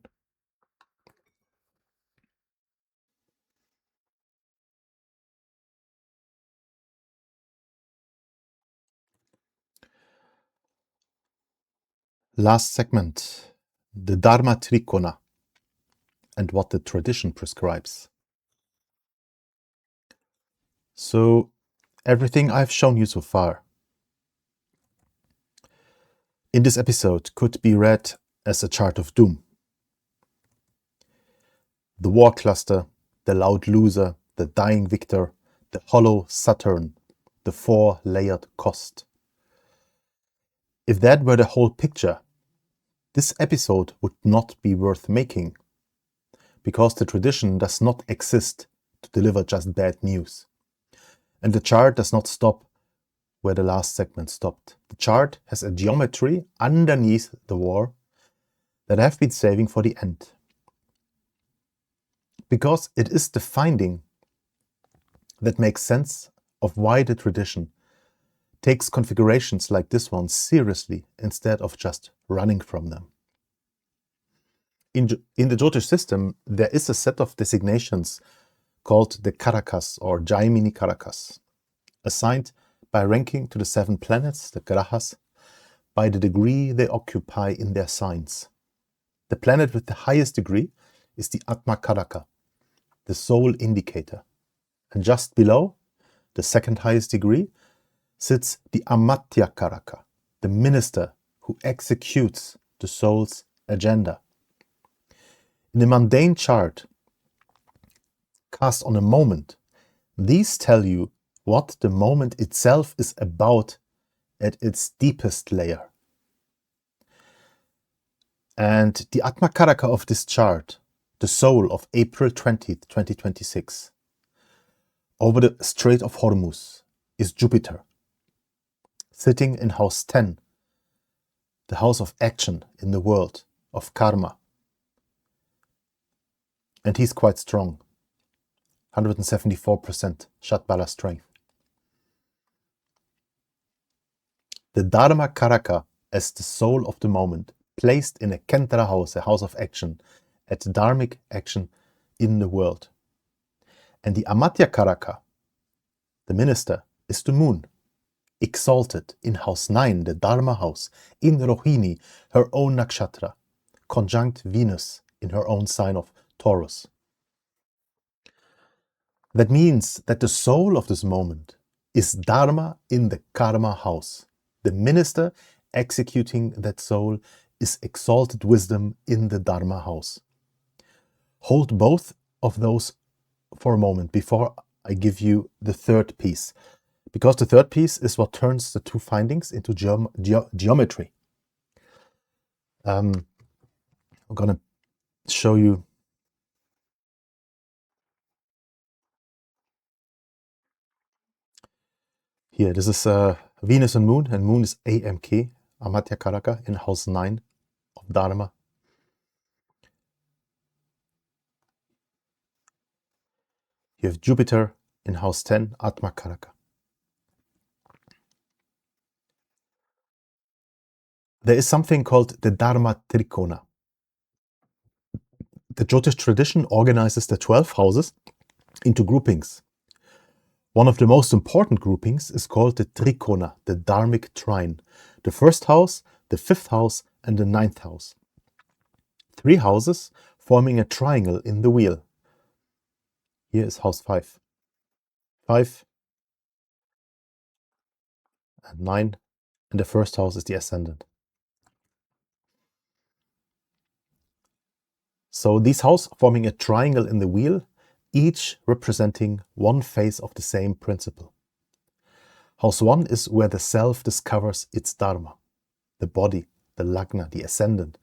Last segment, the Dharma Trikona and what the tradition prescribes. So everything I've shown you so far in this episode could be read as a chart of doom. The war cluster, the loud loser, the dying victor, the hollow Saturn, the 4-layered cost. If that were the whole picture, this episode would not be worth making, because the tradition does not exist to deliver just bad news. And the chart does not stop where the last segment stopped. The chart has a geometry underneath the war that I've been saving for the end. Because it is the finding that makes sense of why the tradition takes configurations like this one seriously instead of just running from them. In the Jyôtish system, there is a set of designations called the Karakas or Jaimini Karakas, assigned by ranking to the 7 planets, the Grahas, by the degree they occupy in their signs. The planet with the highest degree is the Atma Karaka, the soul indicator. And just below, the second highest degree, sits the Amatya Karaka, the minister who executes the soul's agenda. In the mundane chart, cast on a moment, these tell you what the moment itself is about at its deepest layer. And the Atma Karaka of this chart, the soul of April 20th, 2026, over the Strait of Hormuz, is Jupiter, sitting in house 10, the house of action in the world, of karma. And he's quite strong, 174% Shatbala strength. The Dharma Karaka as the soul of the moment, placed in a Kendra house, a house of action, at dharmic action in the world. And the Amatya Karaka, the minister, is the moon, exalted in house 9, the Dharma house, in Rohini, her own nakshatra, conjunct Venus in her own sign of Taurus. That means that the soul of this moment is Dharma in the Karma house. The minister executing that soul is exalted wisdom in the Dharma house. Hold both of those for a moment before I give you the third piece, because the third piece is what turns the 2 findings into geometry. I'm going to show you here. This is Venus and Moon is AMK, Amatyakaraka, in house 9 of Dharma. You have Jupiter in house 10, Atmakaraka. There is something called the Dharma Trikona. The Jyôtish tradition organizes the 12 houses into groupings. One of the most important groupings is called the Trikona, the Dharmic trine. The first house, the 5th house, and the 9th house. 3 houses forming a triangle in the wheel. Here is house 5. 5 and 9, and the first house is the ascendant. So these houses forming a triangle in the wheel, each representing one phase of the same principle. House 1 is where the self discovers its dharma, the body, the lagna, the ascendant,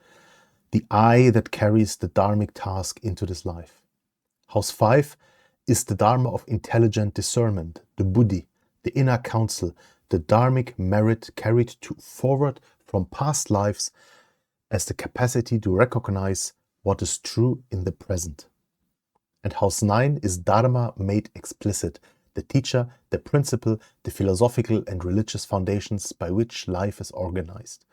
the I that carries the dharmic task into this life. House 5 is the dharma of intelligent discernment, the buddhi, the inner counsel, the dharmic merit carried forward from past lives as the capacity to recognize what is true in the present. And house 9 is dharma made explicit, the teacher, the principle, the philosophical and religious foundations by which life is organized.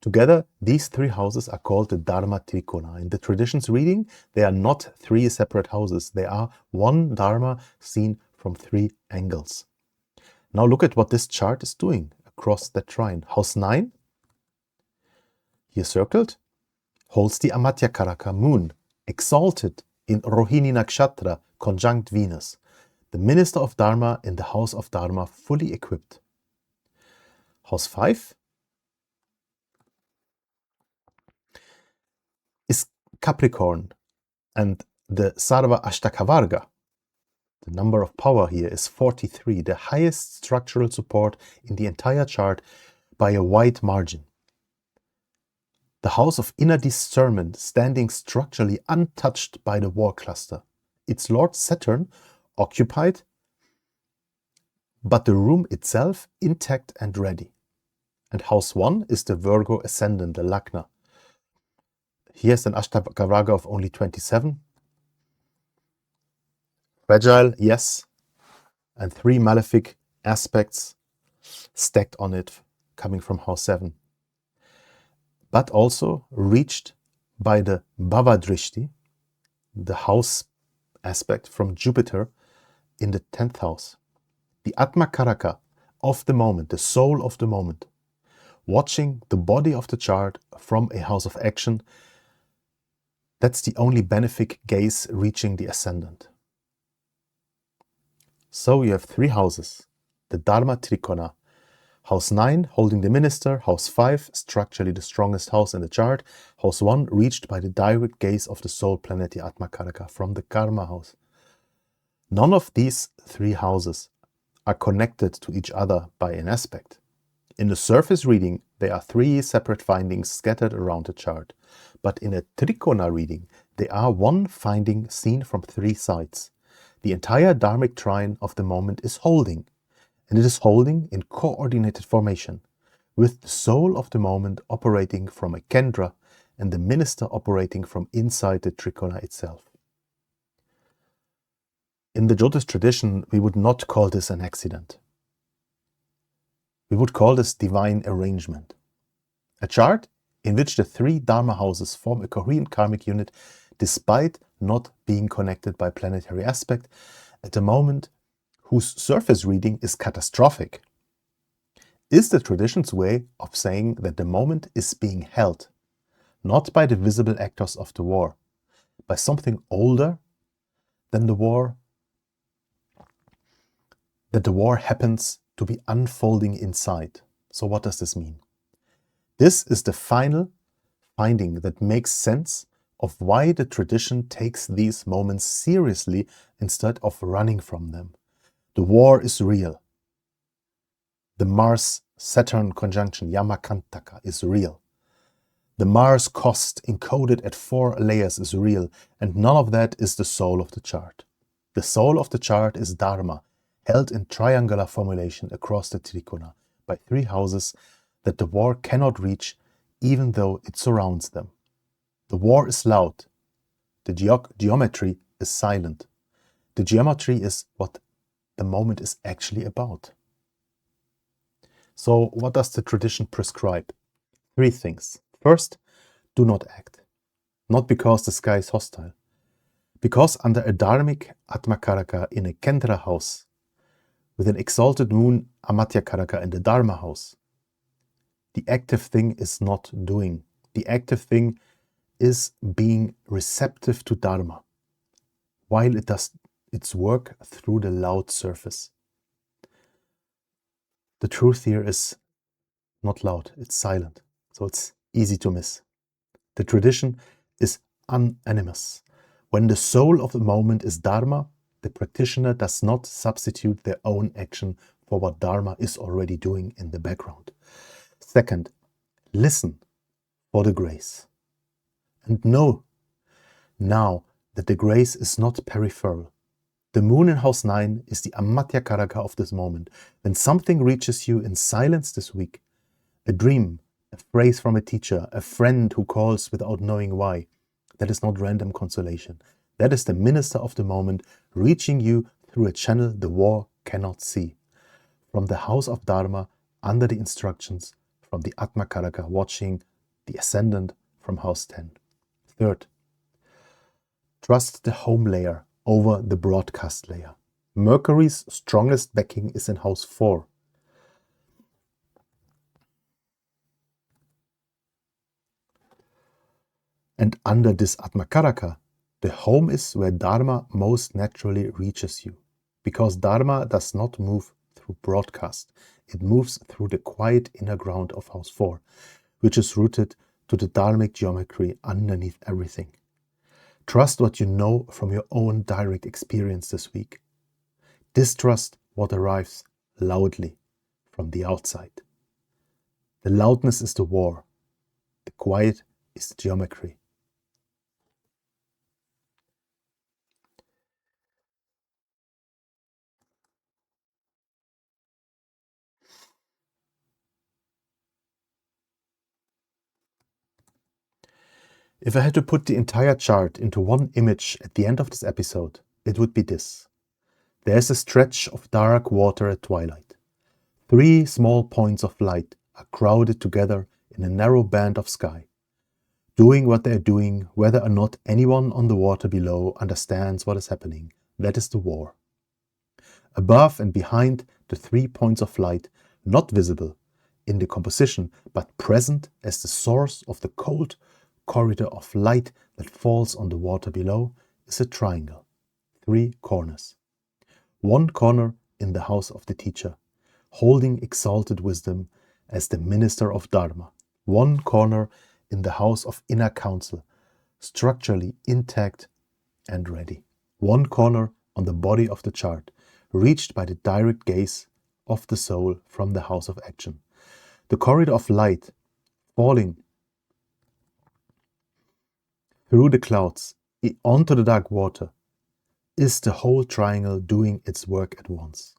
Together, these 3 houses are called the Dharma Trikona. In the tradition's reading, they are not 3 separate houses. They are one dharma seen from 3 angles. Now look at what this chart is doing across the trine. House 9, here circled, holds the Amatyakaraka moon, exalted in Rohini Nakshatra, conjunct Venus, the minister of Dharma in the house of Dharma, fully equipped. House 5 is Capricorn, and the Sarva Ashtakavarga, the number of power here, is 43, the highest structural support in the entire chart by a wide margin. The house of inner discernment, standing structurally untouched by the war cluster. Its lord Saturn occupied, but the room itself intact and ready. And house 1 is the Virgo ascendant, the Lagna. Here's an Ashtakavarga of only 27. Fragile, yes, and 3 malefic aspects stacked on it, coming from house 7. But also reached by the Bhavadrishti, the house aspect from Jupiter in the 10th house. The Atmakaraka of the moment, the soul of the moment, watching the body of the chart from a house of action. That's the only benefic gaze reaching the ascendant. So you have 3 houses, the Dharma Trikona. House 9 holding the minister, house 5 structurally the strongest house in the chart, house 1 reached by the direct gaze of the soul planet, the Atmakaraka, from the Karma house. None of these 3 houses are connected to each other by an aspect. In the surface reading, there are 3 separate findings scattered around the chart, but in a Trikona reading, they are one finding seen from 3 sides. The entire dharmic trine of the moment is holding, and it is holding in coordinated formation, with the soul of the moment operating from a Kendra and the minister operating from inside the Trikona itself. In the Jyôtish tradition, we would not call this an accident. We would call this divine arrangement. A chart in which the 3 Dharma houses form a coherent karmic unit despite not being connected by planetary aspect at a moment whose surface reading is catastrophic, is the tradition's way of saying that the moment is being held, not by the visible actors of the war, by something older than the war, that the war happens to be unfolding inside. So what does this mean? This is the final finding that makes sense of why the tradition takes these moments seriously instead of running from them. The war is real. The Mars-Saturn conjunction, Yamakantaka, is real. The Mars cost encoded at 4 layers is real, and none of that is the soul of the chart. The soul of the chart is Dharma, held in triangular formulation across the trikona by 3 houses that the war cannot reach even though it surrounds them. The war is loud. The geometry is silent. The geometry is what the moment is actually about. So what does the tradition prescribe? 3 things. First, do not act. Not because the sky is hostile. Because under a dharmic Atmakaraka in a Kendra house, with an exalted moon Amatyakaraka in the Dharma house, the active thing is not doing. The active thing is being receptive to Dharma, while it does its work through the loud surface. The truth here is not loud, it's silent, so it's easy to miss. The tradition is unanimous. When the soul of the moment is Dharma, the practitioner does not substitute their own action for what Dharma is already doing in the background. Second, listen for the grace. And know now that the grace is not peripheral. The moon in house 9 is the Amatya Karaka of this moment. When something reaches you in silence this week, a dream, a phrase from a teacher, a friend who calls without knowing why, that is not random consolation. That is the minister of the moment reaching you through a channel the war cannot see. From the house of Dharma, under the instructions from the Atma Karaka, watching the ascendant from house 10. Third, trust the home layer over the broadcast layer. Mercury's strongest backing is in house 4. And under this Atmakaraka, the home is where Dharma most naturally reaches you. Because Dharma does not move through broadcast. It moves through the quiet inner ground of house 4, which is rooted to the dharmic geometry underneath everything. Trust what you know from your own direct experience this week. Distrust what arrives loudly from the outside. The loudness is the war. The quiet is the geometry. If I had to put the entire chart into one image at the end of this episode, it would be this. There's a stretch of dark water at twilight. 3 small points of light are crowded together in a narrow band of sky, doing what they're doing whether or not anyone on the water below understands what is happening. That is the war. Above and behind the 3 points of light, not visible in the composition, but present as the source of the cold corridor of light that falls on the water below, is a triangle. 3 corners. 1 corner in the house of the teacher, holding exalted wisdom as the minister of Dharma. 1 corner in the house of inner counsel, structurally intact and ready. 1 corner on the body of the chart, reached by the direct gaze of the soul from the house of action. The corridor of light falling through the clouds onto the dark water is the whole triangle doing its work at once.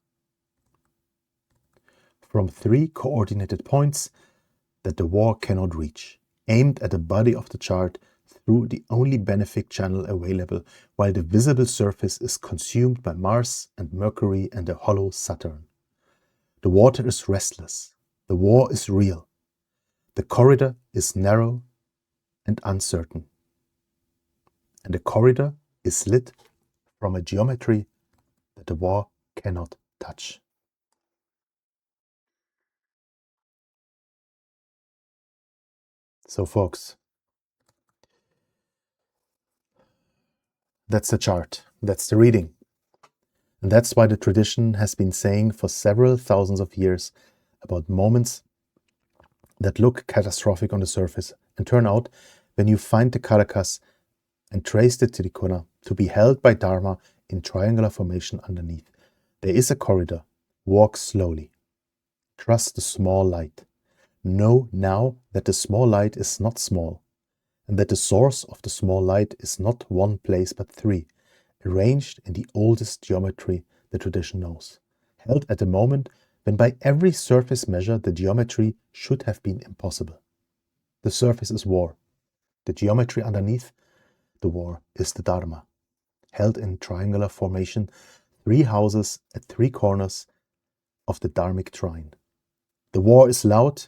From 3 coordinated points that the war cannot reach, aimed at the body of the chart through the only benefic channel available, while the visible surface is consumed by Mars and Mercury and the hollow Saturn. The water is restless. The war is real. The corridor is narrow and uncertain. And the corridor is lit from a geometry that the war cannot touch. So folks, that's the chart, that's the reading. And that's why the tradition has been saying for several thousands of years about moments that look catastrophic on the surface and turn out, when you find the Karakas and trace the Trikona, to be held by Dharma in triangular formation underneath. There is a corridor. Walk slowly. Trust the small light. know now that the small light is not small, and that the source of the small light is not one place but three, arranged in the oldest geometry the tradition knows, held at a moment when by every surface measure the geometry should have been impossible. The surface is war. The geometry underneath the war is the Dharma, held in triangular formation, 3 houses at 3 corners of the Dharmic trine. The war is loud,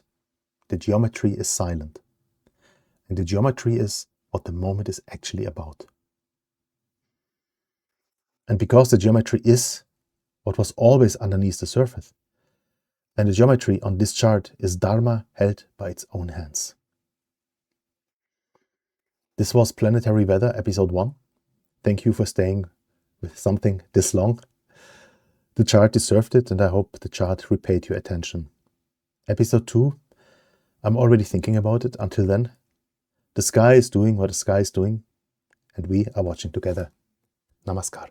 the geometry is silent. And the geometry is what the moment is actually about. And because the geometry is what was always underneath the surface, and the geometry on this chart is Dharma held by its own hands. This was Planetary Weather, episode 1. Thank you for staying with something this long. The chart deserved it, and I hope the chart repaid your attention. Episode 2, I'm already thinking about it. Until then, the sky is doing what the sky is doing, and we are watching together. Namaskar.